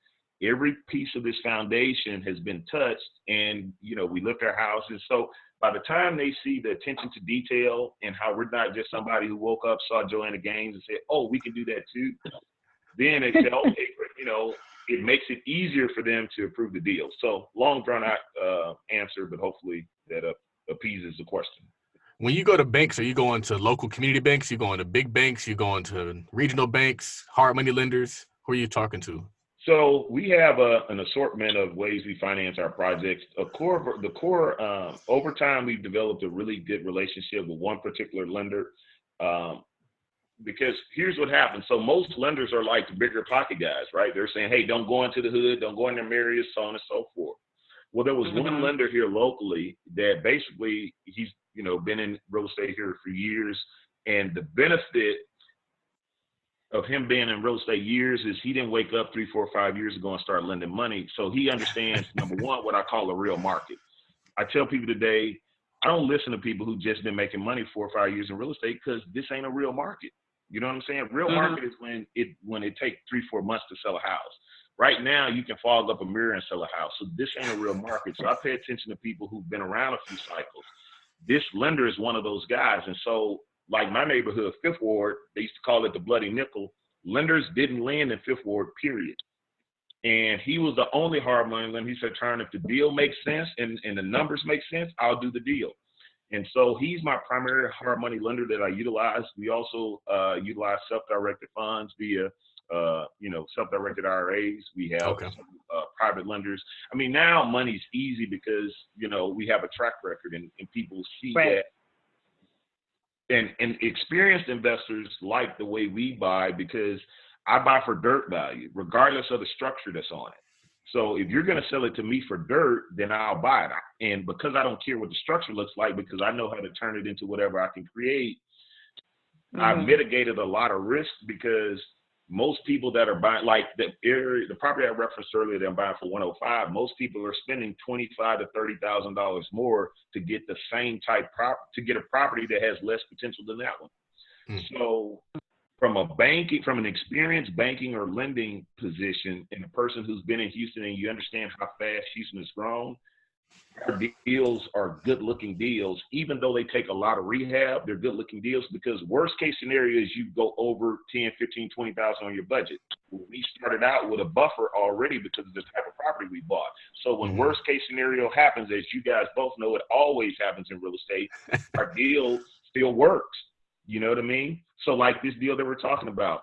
Every piece of this foundation has been touched and, we lift our houses. So by the time they see the attention to detail and how we're not just somebody who woke up, saw Joanna Gaines and said, oh, we can do that too. Then they say, okay, it makes it easier for them to approve the deal. So long drawn out answer, but hopefully that appeases the question. When you go to banks, are you going to local community banks? You going to big banks? You going to regional banks, hard money lenders? Who are you talking to? So we have an assortment of ways we finance our projects. Over time, we've developed a really good relationship with one particular lender. Because here's what happens. So most lenders are like the bigger pocket guys, right? They're saying, hey, don't go into the hood, don't go in them areas, so on and so forth. Well, there was one lender here locally that basically he's, been in real estate here for years. And the benefit of him being in real estate years is he didn't wake up 3, 4, 5 years ago and start lending money. So he understands, number one, what I call a real market. I tell people today, I don't listen to people who just been making money 4 or 5 years in real estate because this ain't a real market. You know what I'm saying? Real market is when it takes 3, 4 months to sell a house. Right now, you can fog up a mirror and sell a house. So this ain't a real market. So I pay attention to people who've been around a few cycles. This lender is one of those guys. And so like my neighborhood, Fifth Ward, they used to call it the bloody nickel. Lenders didn't lend in Fifth Ward, period. And he was the only hard money lender. He said, Tyron, if the deal makes sense and the numbers make sense, I'll do the deal. And so he's my primary hard money lender that I utilize. We also utilize self-directed funds via self-directed IRAs. We have Okay. private lenders. I mean, now money's easy because, we have a track record and people see Right. that. And experienced investors like the way we buy because I buy for dirt value, regardless of the structure that's on it. So if you're going to sell it to me for dirt, then I'll buy it. And because I don't care what the structure looks like, because I know how to turn it into whatever I can create, I've mitigated a lot of risk because most people that are buying, like the property I referenced earlier that I'm buying for 105, most people are spending $25,000 to $30,000 more to get the same type to get a property that has less potential than that one. So from an experienced banking or lending position, and a person who's been in Houston and you understand how fast Houston has grown, our deals are good-looking deals. Even though they take a lot of rehab, they're good-looking deals because worst-case scenario is you go over 10, 15, 20,000 on your budget. We started out with a buffer already because of the type of property we bought. So when worst-case scenario happens, as you guys both know, it always happens in real estate, our deal still works. You know what I mean? So like this deal that we're talking about,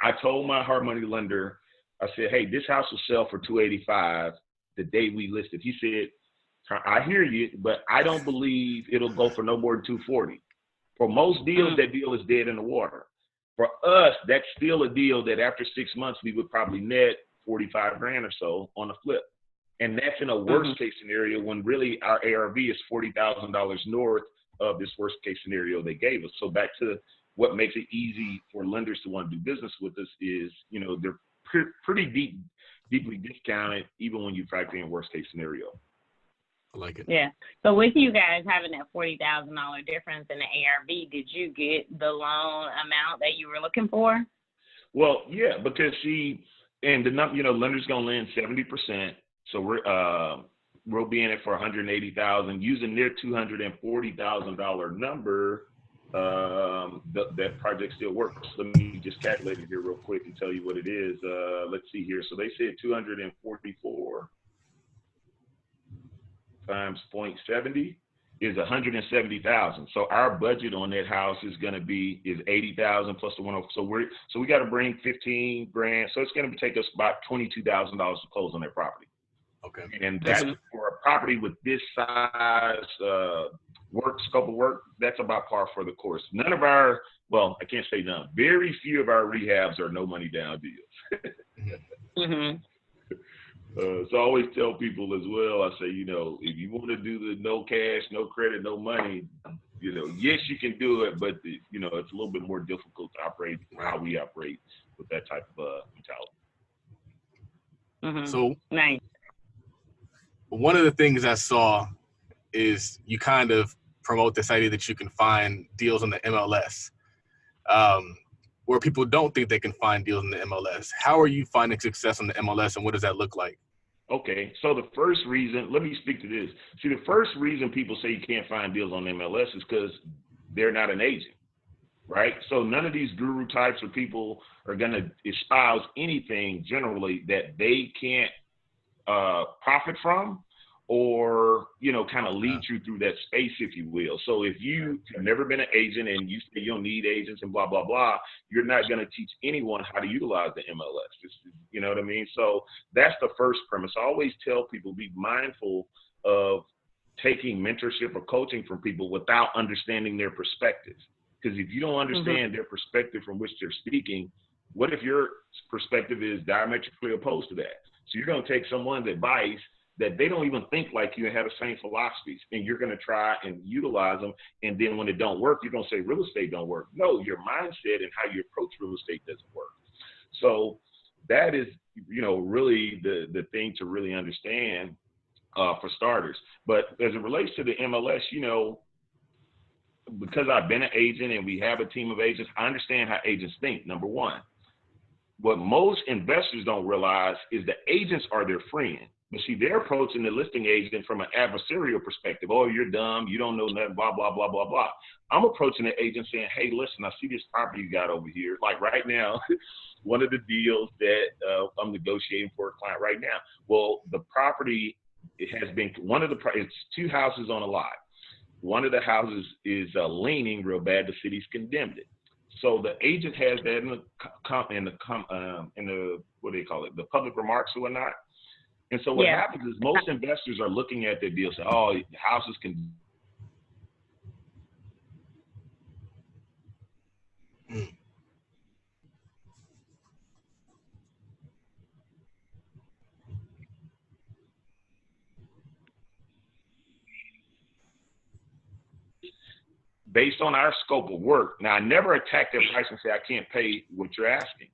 I told my hard money lender, I said, hey, this house will sell for $285 the day we listed. He said, I hear you, but I don't believe it'll go for no more than $240. For most deals, that deal is dead in the water. For us, that's still a deal that after 6 months, we would probably net $45,000 or so on a flip. And that's in a worst case scenario when really our ARV is $40,000 north of this worst case scenario they gave us. So back to what makes it easy for lenders to want to do business with us is, they're pretty deeply discounted, even when you factor in worst case scenario. I like it. Yeah. So with you guys having that $40,000 difference in the ARV, did you get the loan amount that you were looking for? Well, yeah, because lender's gonna lend 70%. So we'll be in it for $180,000 using their $240,000 number. That project still works. Let me just calculate it here real quick and tell you what it is. Let's see here. So they said 244 times 0.70 is 170,000. So our budget on that house is is 80,000 plus the 100. So we got to bring 15 grand. So it's going to take us about $22,000 to close on that property. Okay. And that's for a property with this size, scope of work, that's about par for the course. None of our, well, I can't say none. Very few of our rehabs are no money down deals. So I always tell people as well, I say, if you want to do the no cash, no credit, no money, yes, you can do it, but, it's a little bit more difficult to operate how we operate with that type of mentality. So nice. One of the things I saw is you kind of promote this idea that you can find deals on the MLS, where people don't think they can find deals in the MLS. How are you finding success on the MLS, and what does that look like? Okay, so the first reason, let me speak to this. See, the first reason people say you can't find deals on MLS is because they're not an agent, right? So none of these guru types or people are going to espouse anything generally that they can't profit from, or, kind of lead you through that space, if you will. So if you have never been an agent and you say you don't need agents and blah, blah, blah, you're not going to teach anyone how to utilize the MLS. You know what I mean? So that's the first premise. I always tell people, be mindful of taking mentorship or coaching from people without understanding their perspective. Because if you don't understand their perspective from which they're speaking, what if your perspective is diametrically opposed to that? So you're going to take someone's advice that they don't even think like you and have the same philosophies, and you're going to try and utilize them. And then when it don't work, you're going to say real estate don't work. No, your mindset and how you approach real estate doesn't work. So that is, really the thing to really understand for starters. But as it relates to the MLS, because I've been an agent and we have a team of agents, I understand how agents think, number one. What most investors don't realize is the agents are their friend. But see, they're approaching the listing agent from an adversarial perspective. Oh, you're dumb. You don't know nothing, blah, blah, blah, blah, blah. I'm approaching the agent saying, hey, listen, I see this property you got over here. Like right now, one of the deals that I'm negotiating for a client right now. Well, the property, it's two houses on a lot. One of the houses is leaning real bad. The city's condemned it. So the agent has that in the what do they call it, the public remarks or whatnot. And so what happens is most investors are looking at their deal, say, oh, houses can. Based on our scope of work. Now, I never attack their price and say, I can't pay what you're asking.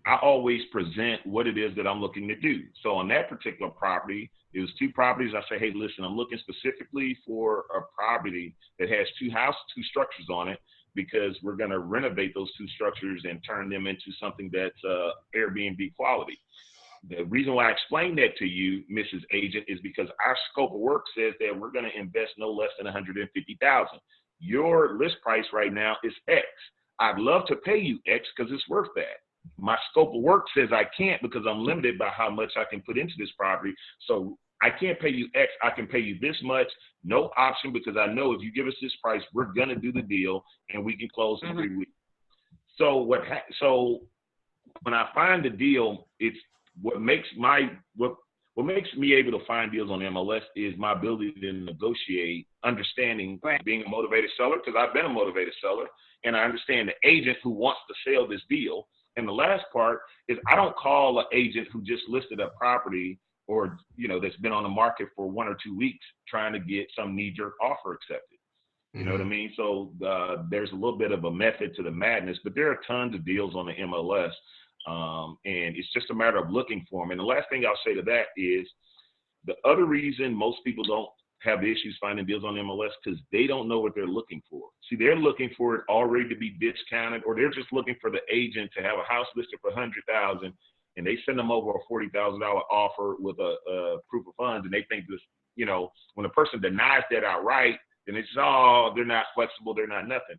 I always present what it is that I'm looking to do. So on that particular property, it was 2 properties. I say, hey, listen, I'm looking specifically for a property that has 2 structures on it, because we're going to renovate those 2 structures and turn them into something that's Airbnb quality. The reason why I explained that to you, Mrs. Agent, is because our scope of work says that we're going to invest no less than $150,000. Your list price right now is X. I'd love to pay you X because it's worth that. My scope of work says I can't because I'm limited by how much I can put into this property. So I can't pay you X. I can pay you this much, no option, because I know if you give us this price, we're going to do the deal and we can close in 3 weeks. So so when I find the deal, it's what makes me able to find deals on MLS is my ability to negotiate, understanding being a motivated seller, because I've been a motivated seller, and I understand the agent who wants to sell this deal. And the last part is I don't call an agent who just listed a property or, that's been on the market for 1 or 2 weeks trying to get some knee-jerk offer accepted. You know what I mean? So there's a little bit of a method to the madness, but there are tons of deals on the MLS. And it's just a matter of looking for them. And the last thing I'll say to that is the other reason most people don't have issues finding deals on MLS, because they don't know what they're looking for. See, they're looking for it already to be discounted, or they're just looking for the agent to have a house listed for $100,000, and they send them over a $40,000 offer with a proof of funds, and they think this, when a person denies that outright, then it's, oh, they're not flexible, they're not nothing.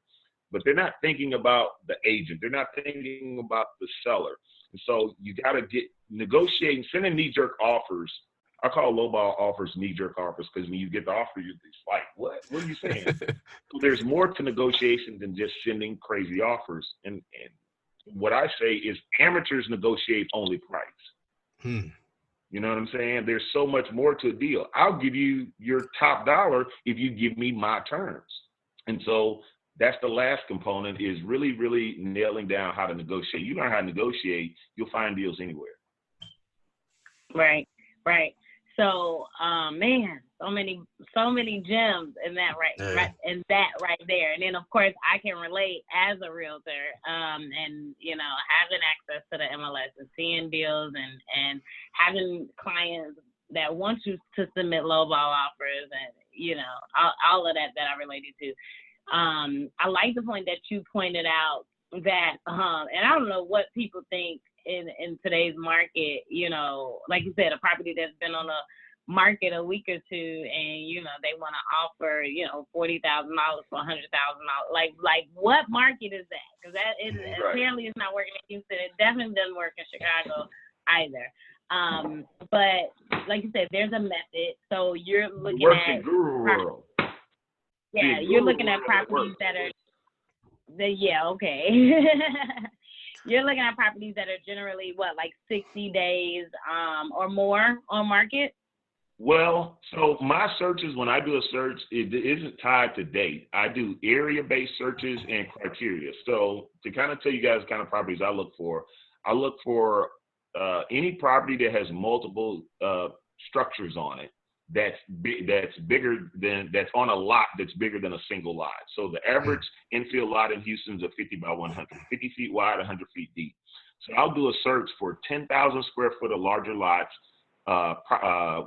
But they're not thinking about the agent. They're not thinking about the seller. And so you got to negotiating, sending knee-jerk offers. I call lowball offers knee-jerk offers, because when you get the offer, it's like, what? What are you saying? So there's more to negotiation than just sending crazy offers. And what I say is amateurs negotiate only price. You know what I'm saying? There's so much more to a deal. I'll give you your top dollar if you give me my terms. And so that's the last component, is really, really nailing down how to negotiate. You learn how to negotiate, you'll find deals anywhere. Right. So, man, so many gems in that right there. And then, of course, I can relate as a realtor, and having access to the MLS and seeing deals and having clients that want you to submit lowball offers, and all of that I related to. I like the point that you pointed out that, and I don't know what people think in today's market, like you said, a property that's been on the market a week or two, and they want to offer $40,000 for $100,000. Like what market is that? Because that is apparently it's not working in Houston. It definitely doesn't work in Chicago either. But like you said, there's a method. So you're looking at you're looking at properties that are You're looking at properties that are generally, 60 days or more on market? Well, so my searches, when I do a search, it isn't tied to date. I do area-based searches and criteria. So to kind of tell you guys the kind of properties I look for any property that has multiple structures on it, that's on a lot that's bigger than a single lot. So the average infill lot in Houston is a 50 by 100, 50 feet wide, 100 feet deep. So I'll do a search for 10,000 square foot or larger lots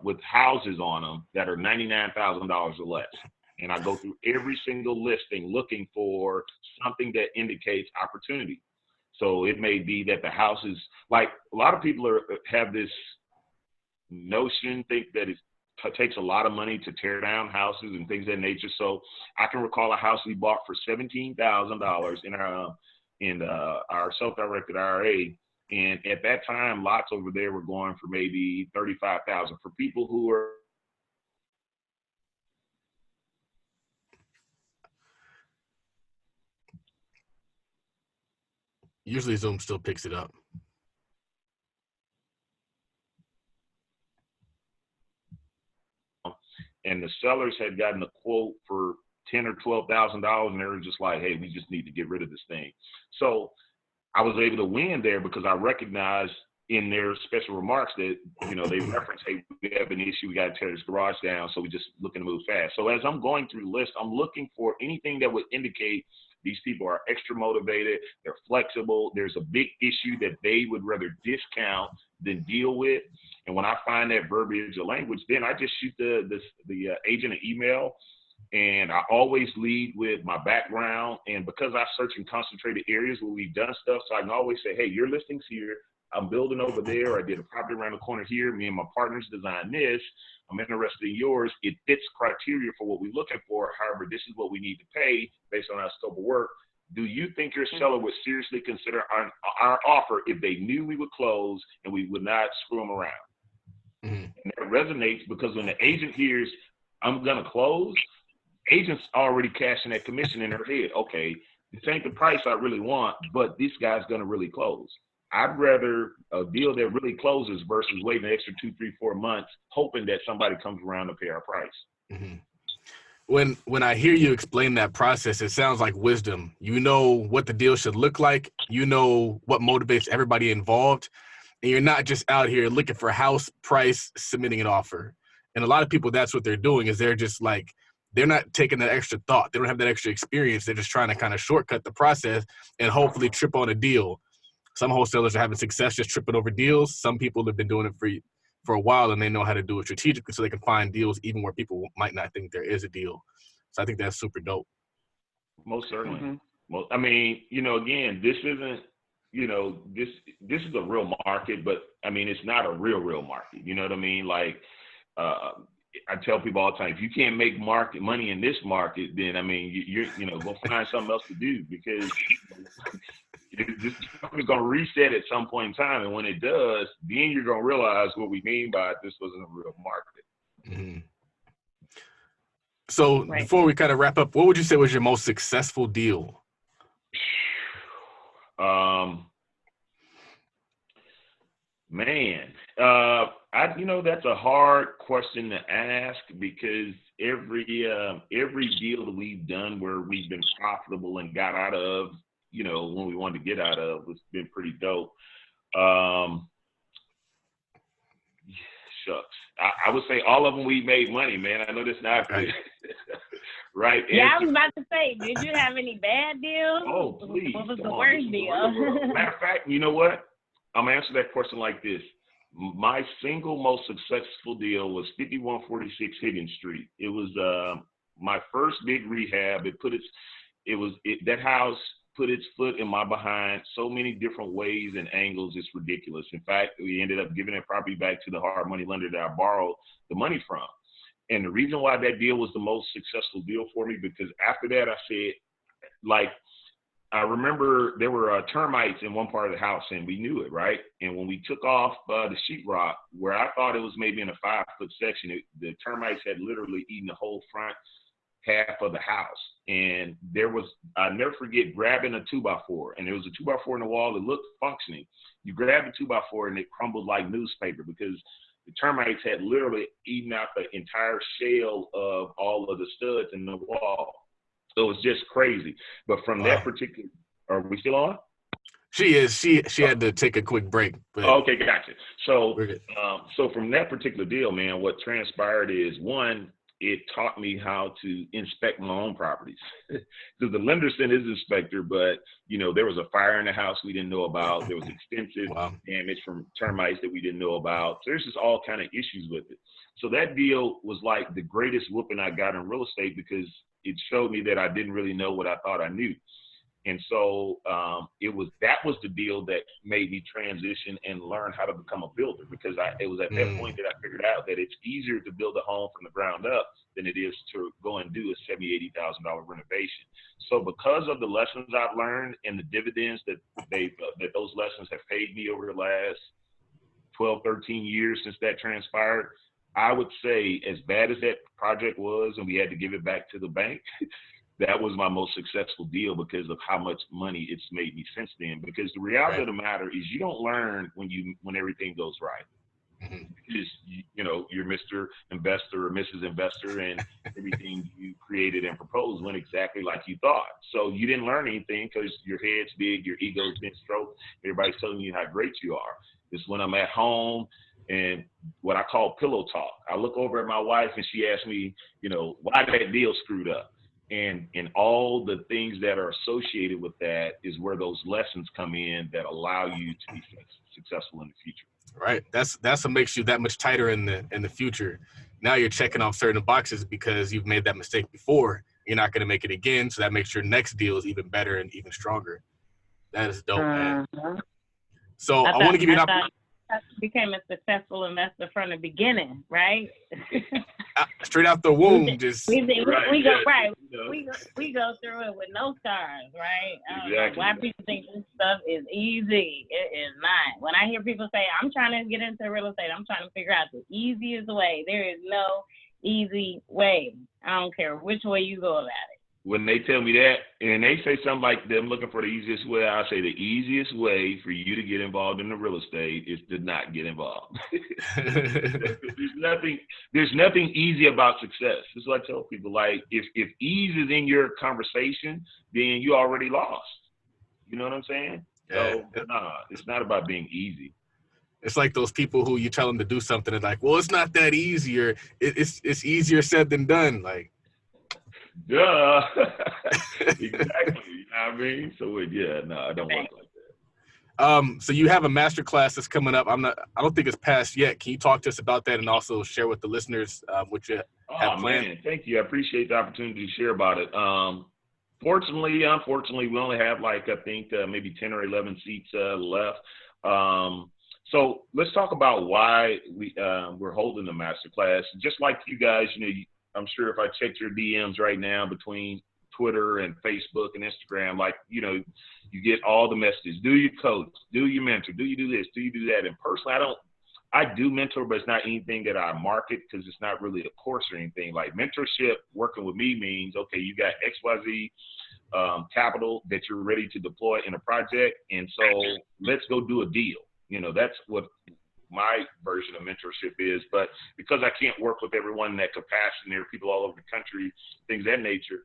with houses on them that are $99,000 or less. And I go through every single listing looking for something that indicates opportunity. So it may be that the house is, like, a lot of people have this notion, think that it takes a lot of money to tear down houses and things of that nature. So I can recall a house we bought for $17,000 in our self-directed IRA. And at that time, lots over there were going for maybe $35,000 for people who are. Usually Zoom still picks it up. And the sellers had gotten a quote for $10,000 or $12,000, and they were just like, hey, we just need to get rid of this thing. So I was able to win there because I recognized in their special remarks that, you know, they reference, hey, we have an issue, we got to tear this garage down, so we're just looking to move fast. So as I'm going through the list, I'm looking for anything that would indicate these people are extra motivated, they're flexible, there's a big issue that they would rather discount than deal with. And when I find that verbiage or language, then I just shoot the agent an email. And I always lead with my background. And because I search in concentrated areas where we've done stuff, so I can always say, hey, your listing's here. I'm building over there. I did a property around the corner here. Me and my partners designed this. I'm interested in yours. It fits criteria for what we're looking for. However, this is what we need to pay based on our scope of work. Do you think your seller would seriously consider our offer if they knew we would close and we would not screw them around? Mm-hmm. And that resonates because when the agent hears, I'm going to close, agents already cashing that commission in their head. Okay, this ain't the price I really want, but this guy's going to really close. I'd rather a deal that really closes versus waiting an extra 2, 3, 4 months, hoping that somebody comes around to pay our price. Mm-hmm. When I hear you explain that process, it sounds like wisdom. You know what the deal should look like. You know what motivates everybody involved. And you're not just out here looking for house price, submitting an offer. And a lot of people, that's what they're doing, is they're just like, they're not taking that extra thought. They don't have that extra experience. They're just trying to kind of shortcut the process and hopefully trip on a deal. Some wholesalers are having success just tripping over deals. Some people have been doing it for a while, and they know how to do it strategically so they can find deals even where people might not think there is a deal. So I think that's super dope. Most certainly. Mm-hmm. I mean, you know, again, this isn't, you know, this is a real market, but I mean, it's not a real market. You know what I mean? Like, I tell people all the time, if you can't make money in this market, then I mean, you know, go find something else to do, because this is going to reset at some point in time, and when it does, then you're going to realize what we mean by this wasn't a real market. Mm-hmm. So before we kind of wrap up, what would you say was your most successful deal? Man, you know, that's a hard question to ask, because every deal that we've done where we've been profitable and got out of, you know, when we wanted to get out of, it's been pretty dope. Shucks. I would say all of them we made money, man. I know that's not good. Right. Yeah, I was about to say, did you have any bad deals? Oh, please. What was the worst deal? Matter of fact, you know what? I'm going to answer that question like this. My single most successful deal was 5146 Higgins Street. It was my first big rehab. That house put its foot in my behind so many different ways and angles. It's ridiculous. In fact, we ended up giving that property back to the hard money lender that I borrowed the money from. And the reason why that deal was the most successful deal for me, because after that, I said, like, I remember there were termites in one part of the house, and we knew it, right? And when we took off the sheetrock, where I thought it was maybe in a 5-foot section, the termites had literally eaten the whole front half of the house. And I'll never forget grabbing a 2x4, and there was a 2x4 in the wall that looked functioning. You grab the 2x4 and it crumbled like newspaper, because the termites had literally eaten out the entire shell of all of the studs in the wall. So it was just crazy. But from that particular, are we still on? She is. She had to take a quick break. But okay, gotcha. So, so from that particular deal, man, what transpired is, one, it taught me how to inspect my own properties. Because the lender sent his inspector, but, you know, there was a fire in the house we didn't know about. There was extensive damage from termites that we didn't know about. So there's just all kind of issues with it. So that deal was like the greatest whooping I got in real estate, because it showed me that I didn't really know what I thought I knew. And so that was the deal that made me transition and learn how to become a builder, because it was at that point that I figured out that it's easier to build a home from the ground up than it is to go and do a $70,000, $80,000 renovation. So because of the lessons I've learned and the dividends that those lessons have paid me over the last 12, 13 years since that transpired, I would say, as bad as that project was and we had to give it back to the bank, that was my most successful deal because of how much money it's made me since then. Because the reality of the matter is you don't learn when everything goes right. Because you're Mr. Investor or Mrs. Investor, and everything you created and proposed went exactly like you thought. So you didn't learn anything because your head's big, your ego's been stroked, everybody's telling you how great you are. It's when I'm at home and what I call pillow talk. I look over at my wife and she asks me, why that deal screwed up. And all the things that are associated with that is where those lessons come in that allow you to be successful in the future. Right. That's what makes you that much tighter in the future. Now you're checking off certain boxes because you've made that mistake before. You're not going to make it again. So that makes your next deal is even better and even stronger. That is dope, man. So I want to give you an opportunity. Became a successful investor from the beginning, right? Straight out the womb, we go through it with no scars, right? Exactly. Why people think this stuff is easy? It is not. When I hear people say, "I'm trying to get into real estate," I'm trying to figure out the easiest way. There is no easy way. I don't care which way you go about it. When they tell me that, and they say something like them looking for the easiest way, I say the easiest way for you to get involved in the real estate is to not get involved. There's nothing easy about success. This is what I tell people. Like, if ease is in your conversation, then you already lost. You know what I'm saying? So, it's not about being easy. It's like those people who you tell them to do something and like, well, it's not that easy, or it's easier said than done. Like, duh. Exactly. You know what I mean? So I don't work like that. So you have a master class that's coming up. I don't think it's passed yet. Can you talk to us about that and also share with the listeners what you have planned? Man, thank you. I appreciate the opportunity to share about it. Unfortunately, we only have maybe 10 or 11 seats left. So let's talk about why we're holding the master class. Just like you guys, I'm sure if I checked your DMs right now between Twitter and Facebook and Instagram, you get all the messages. Do you coach? Do you mentor? Do you do this? Do you do that? And personally, I do mentor, but it's not anything that I market because it's not really a course or anything. Like mentorship, working with me means, okay, you got XYZ capital that you're ready to deploy in a project. And so let's go do a deal. That's what my version of mentorship is. But because I can't work with everyone in that capacity, there are people all over the country, things of that nature.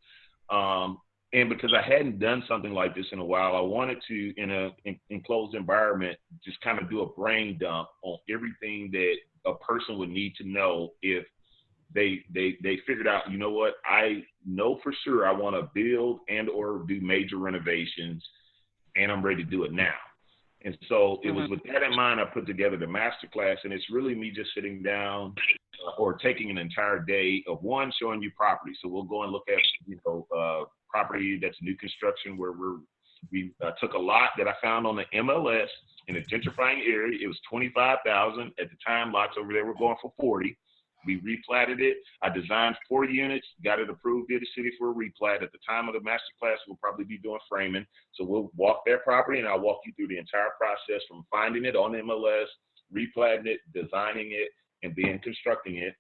And because I hadn't done something like this in a while, I wanted to, in an enclosed environment, just kind of do a brain dump on everything that a person would need to know if they figured out, what, I know for sure I want to build and or do major renovations, and I'm ready to do it now. And so it was with that in mind, I put together the masterclass, and it's really me just sitting down or taking an entire day of showing you property. So we'll go and look at, property that's new construction where we took a lot that I found on the MLS in a gentrifying area. It was $25,000 at the time. Lots over there were going for $40,000. We replatted it. I designed 4 units, got it approved via the city for a replat. At the time of the master class, we'll probably be doing framing. So we'll walk that property, and I'll walk you through the entire process from finding it on MLS, replatting it, designing it, and then constructing it.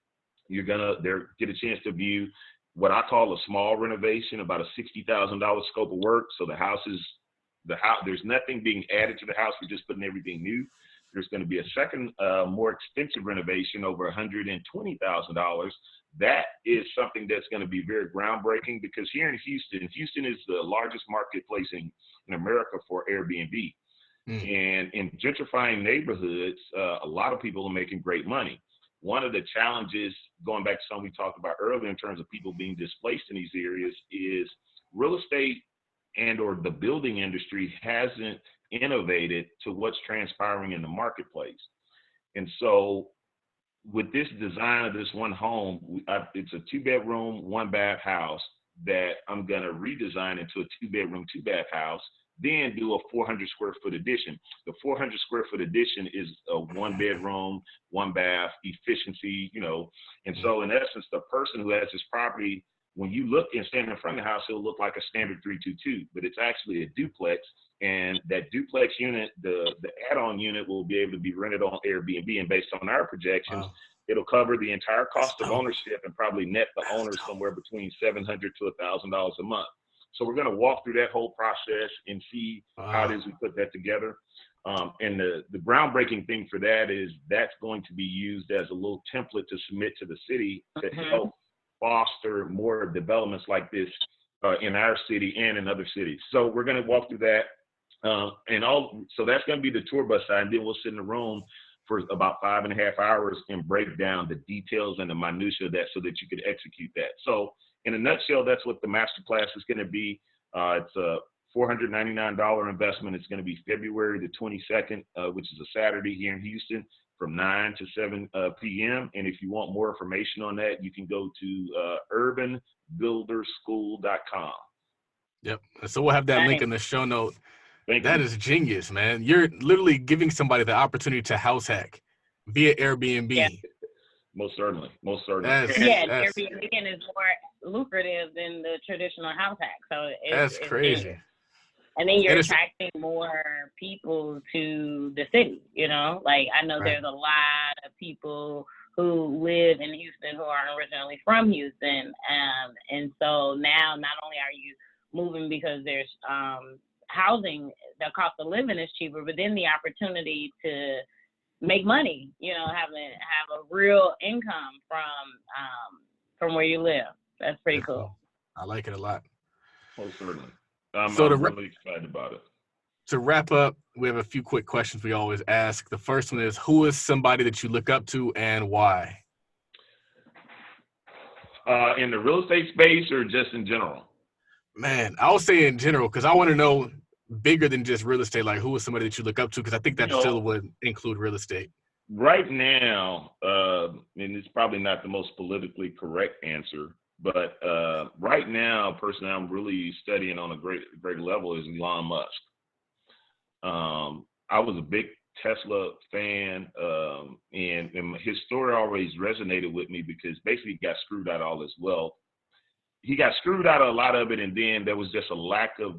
You're gonna get a chance to view what I call a small renovation, about a $60,000 scope of work. So the house, there's nothing being added to the house. We're just putting everything new. There's going to be a second, more expensive renovation over $120,000. That is something that's going to be very groundbreaking because here in Houston is the largest marketplace in America for Airbnb. And in gentrifying neighborhoods, a lot of people are making great money. One of the challenges, going back to something we talked about earlier in terms of people being displaced in these areas, is real estate and or the building industry hasn't innovated to what's transpiring in the marketplace. And so with this design of this one home, it's a 2-bedroom, 1-bath house that I'm going to redesign into a 2-bedroom, 2-bath house, then do a 400 square foot addition. The 400 square foot addition is a 1-bedroom, 1-bath efficiency, and so in essence, the person who has this property, when you look and stand in front of the house, it'll look like a standard 322, but it's actually a duplex. And that duplex unit, the add-on unit will be able to be rented on Airbnb. And based on our projections, It'll cover the entire cost of ownership and probably net the owner somewhere between $700 to $1,000 a month. So we're going to walk through that whole process and see how it is we put that together. And the groundbreaking thing for that is that's going to be used as a little template to submit to the city to help foster more developments like this in our city and in other cities. So we're going to walk through that. So that's going to be the tour bus side. And then we'll sit in the room for about 5.5 hours and break down the details and the minutia of that so that you could execute that. So in a nutshell, that's what the master class is going to be. It's a $499 investment. It's going to be February the 22nd, which is a Saturday here in Houston from 9 to 7 p.m. And if you want more information on that, you can go to urbanbuilderschool.com. Yep. So we'll have that link in the show note. That is genius, man. You're literally giving somebody the opportunity to house hack via Airbnb. Yeah. Most certainly. Airbnb is more lucrative than the traditional house hack. So that's crazy. Genius. And then you're attracting more people to the city, you know? Like, I know there's a lot of people who live in Houston who aren't originally from Houston. And so now not only are you moving because there's housing, the cost of living is cheaper, but then the opportunity to make money, you know, have a real income from where you live. That's pretty cool. I like it a lot. Most certainly. I'm I'm really excited about it. To wrap up, we have a few quick questions we always ask. The first one is, who is somebody that you look up to and why? In the real estate space or just in general? Man, I'll say in general, because I want to know bigger than just real estate. Like, who is somebody that you look up to? Because I think that still would include real estate. Right now, and it's probably not the most politically correct answer, but right now, a person I'm really studying on a great level is Elon Musk. I was a big Tesla fan, and his story always resonated with me because basically he got screwed out of all his wealth. He got screwed out of a lot of it, and then there was just a lack of,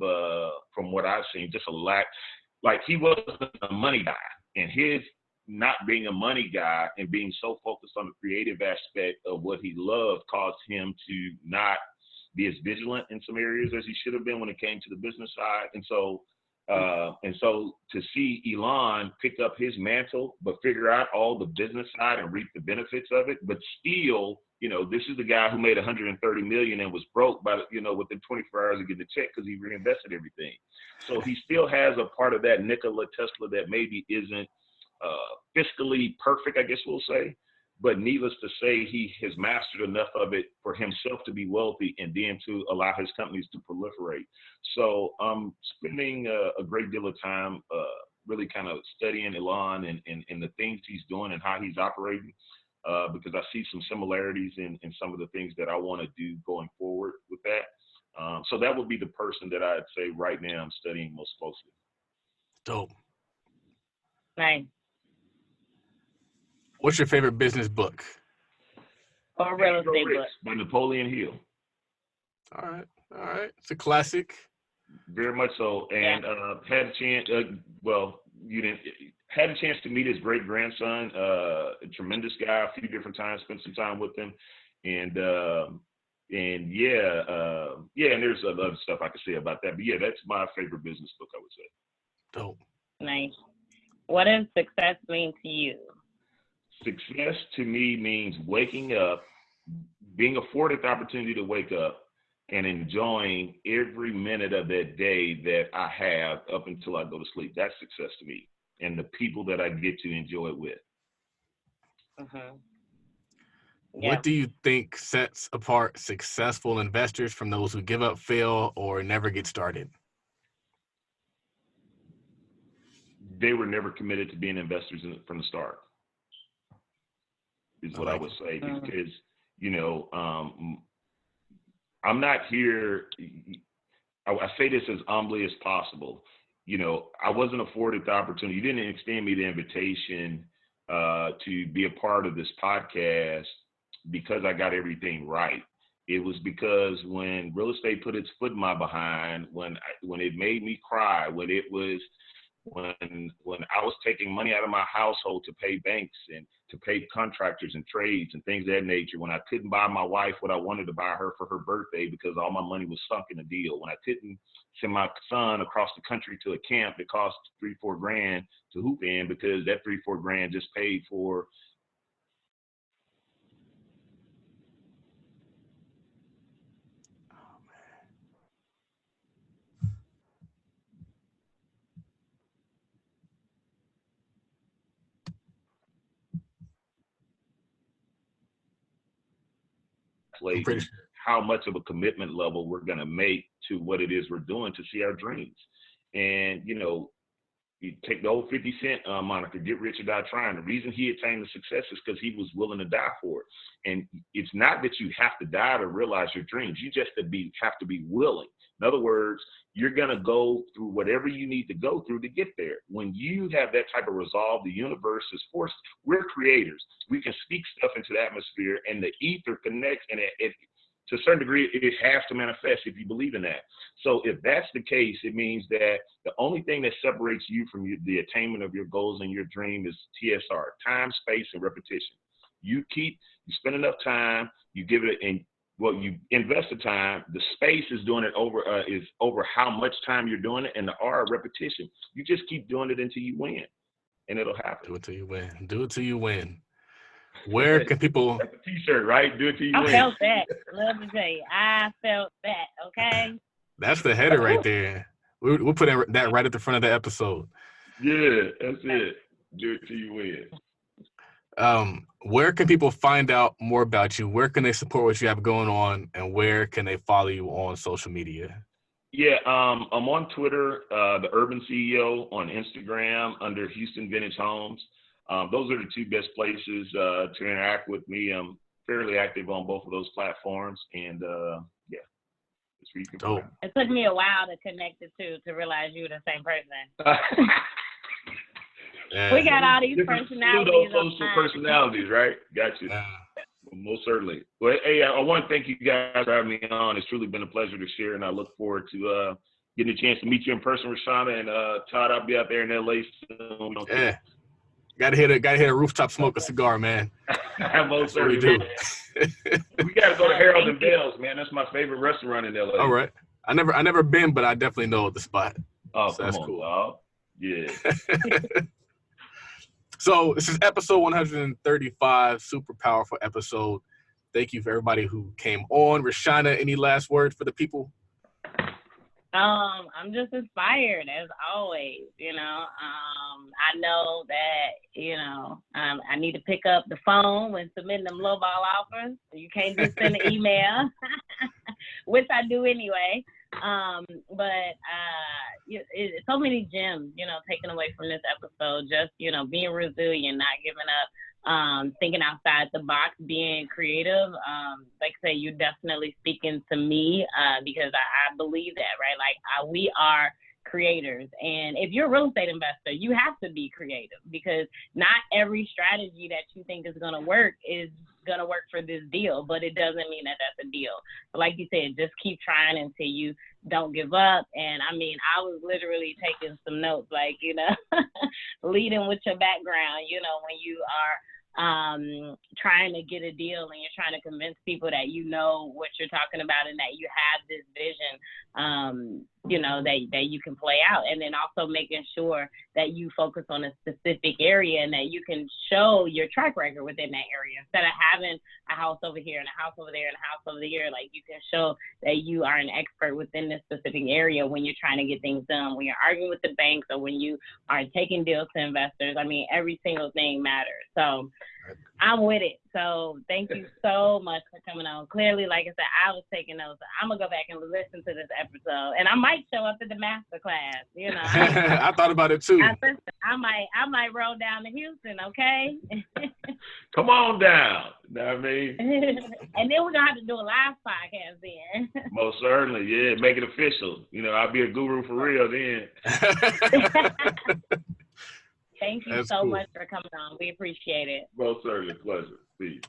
from what I've seen, just a lack. Like, he wasn't a money guy, and his not being a money guy and being so focused on the creative aspect of what he loved caused him to not be as vigilant in some areas as he should have been when it came to the business side. And so to see Elon pick up his mantle, but figure out all the business side and reap the benefits of it, but still, you know, this is the guy who made $130 million and was broke by, you know, within 24 hours of getting the check because he reinvested everything. So he still has a part of that Nikola Tesla that maybe isn't fiscally perfect, I guess we'll say. But needless to say, he has mastered enough of it for himself to be wealthy and then to allow his companies to proliferate. So I'm spending a great deal of time really kind of studying Elon and the things he's doing and how he's operating because I see some similarities in some of the things that I want to do going forward with that. So that would be the person that I'd say right now I'm studying most closely. Dope. Nice. What's your favorite business book? Or real estate book? By Napoleon Hill. All right. It's a classic. Very much so. And had a chance. Had a chance to meet his great grandson. A tremendous guy. A few different times. Spent some time with him. And and there's other stuff I could say about that. But yeah, that's my favorite business book, I would say. Dope. Nice. What does success mean to you? Success to me means waking up, being afforded the opportunity to wake up and enjoying every minute of that day that I have up until I go to sleep. That's success to me, and the people that I get to enjoy it with. Mm-hmm. What do you think sets apart successful investors from those who give up, fail, or never get started? They were never committed to being investors from the start. Is what I would say, because, you know, I'm not here. I say this as humbly as possible. You know, I wasn't afforded the opportunity. You didn't extend me the invitation to be a part of this podcast because I got everything right. It was because when real estate put its foot in my behind, when it made me cry, when it was when I was taking money out of my household to pay banks and to pay contractors and trades and things of that nature, when I couldn't buy my wife what I wanted to buy her for her birthday because all my money was sunk in a deal, when I couldn't send my son across the country to a camp that cost $3-4 grand to hoop in because that $3-4 grand just paid for I'm pretty sure. how much of a commitment level we're going to make to what it is we're doing to see our dreams. And, you know, you take the old 50 Cent moniker, get rich or die trying. The reason he attained the success is because he was willing to die for it. And it's not that you have to die to realize your dreams. You just have to be willing. In other words, you're going to go through whatever you need to go through to get there. When you have that type of resolve, the universe is forced. We're creators. We can speak stuff into the atmosphere, and the ether connects, and it to a certain degree, it has to manifest if you believe in that. So if that's the case, it means that the only thing that separates you from the attainment of your goals and your dream is TSR, time, space, and repetition. You spend enough time, you give it, and well, you invest the time. The space is doing it over how much time you're doing it, and the R, repetition. You just keep doing it until you win, and it'll happen. Do it till you win. Do it till you win. Where can people? That's a T-shirt, right? Do it till you win. I felt that. Love to tell you, I felt that. Okay. That's the header right there. We'll put that right at the front of the episode. Yeah, that's it. Do it till you win. Where can people find out more about you? Where can they support what you have going on, and where can they follow you on social media? Yeah, I'm on Twitter, the Urban CEO, on Instagram under Houston Vintage Homes. Those are the two best places to interact with me. I'm fairly active on both of those platforms, and yeah, that's where you can find me. It took me a while to connect the two to realize you were the same person. We got all these personalities. Social personalities, right? Got you. Most certainly. Well, hey, I want to thank you guys for having me on. It's truly been a pleasure to share, and I look forward to getting a chance to meet you in person, Rashauna, and Todd. I'll be out there in LA soon. Yeah. Gotta hit a rooftop, smoke a cigar, man. Most certainly do. We gotta go to Harold and Bell's, man. That's my favorite restaurant in LA. All right. I never been, but I definitely know the spot. Oh, so that's cool. Dog. Yeah. So this is episode 135, super powerful episode. Thank you for everybody who came on. Rashauna, any last words for the people? I'm just inspired as always, you know. I know that, I need to pick up the phone when submitting them lowball offers. You can't just send an email, which I do anyway. But so many gems, taken away from this episode, just, being resilient, not giving up, thinking outside the box, being creative. Like I say, you're definitely speaking to me, because I believe that, right? Like we are creators. And if you're a real estate investor, you have to be creative, because not every strategy that you think is going to work is going to work for this deal, but it doesn't mean that that's a deal. But like you said, just keep trying until you don't give up. And I mean, I was literally taking some notes, like, leading with your background, when you are trying to get a deal and you're trying to convince people that you know what you're talking about and that you have this vision, that you can play out. And then also making sure that you focus on a specific area and that you can show your track record within that area, instead of having a house over here and a house over there and a house over there. Like, you can show that you are an expert within this specific area when you're trying to get things done, when you're arguing with the banks, or when you are taking deals to investors. I mean, every single thing matters. So I'm with it. So thank you so much for coming on. Clearly, like I said, I was taking notes. I'm going to go back and listen to this episode. And I might show up at the master class, I thought about it too. I might roll down to Houston, okay? Come on down. You know what I mean? And then we're going to have to do a live podcast then. Most certainly, yeah. Make it official. I'll be a guru for real then. Thank you so much for coming on. We appreciate it. Most certainly. Pleasure. Peace.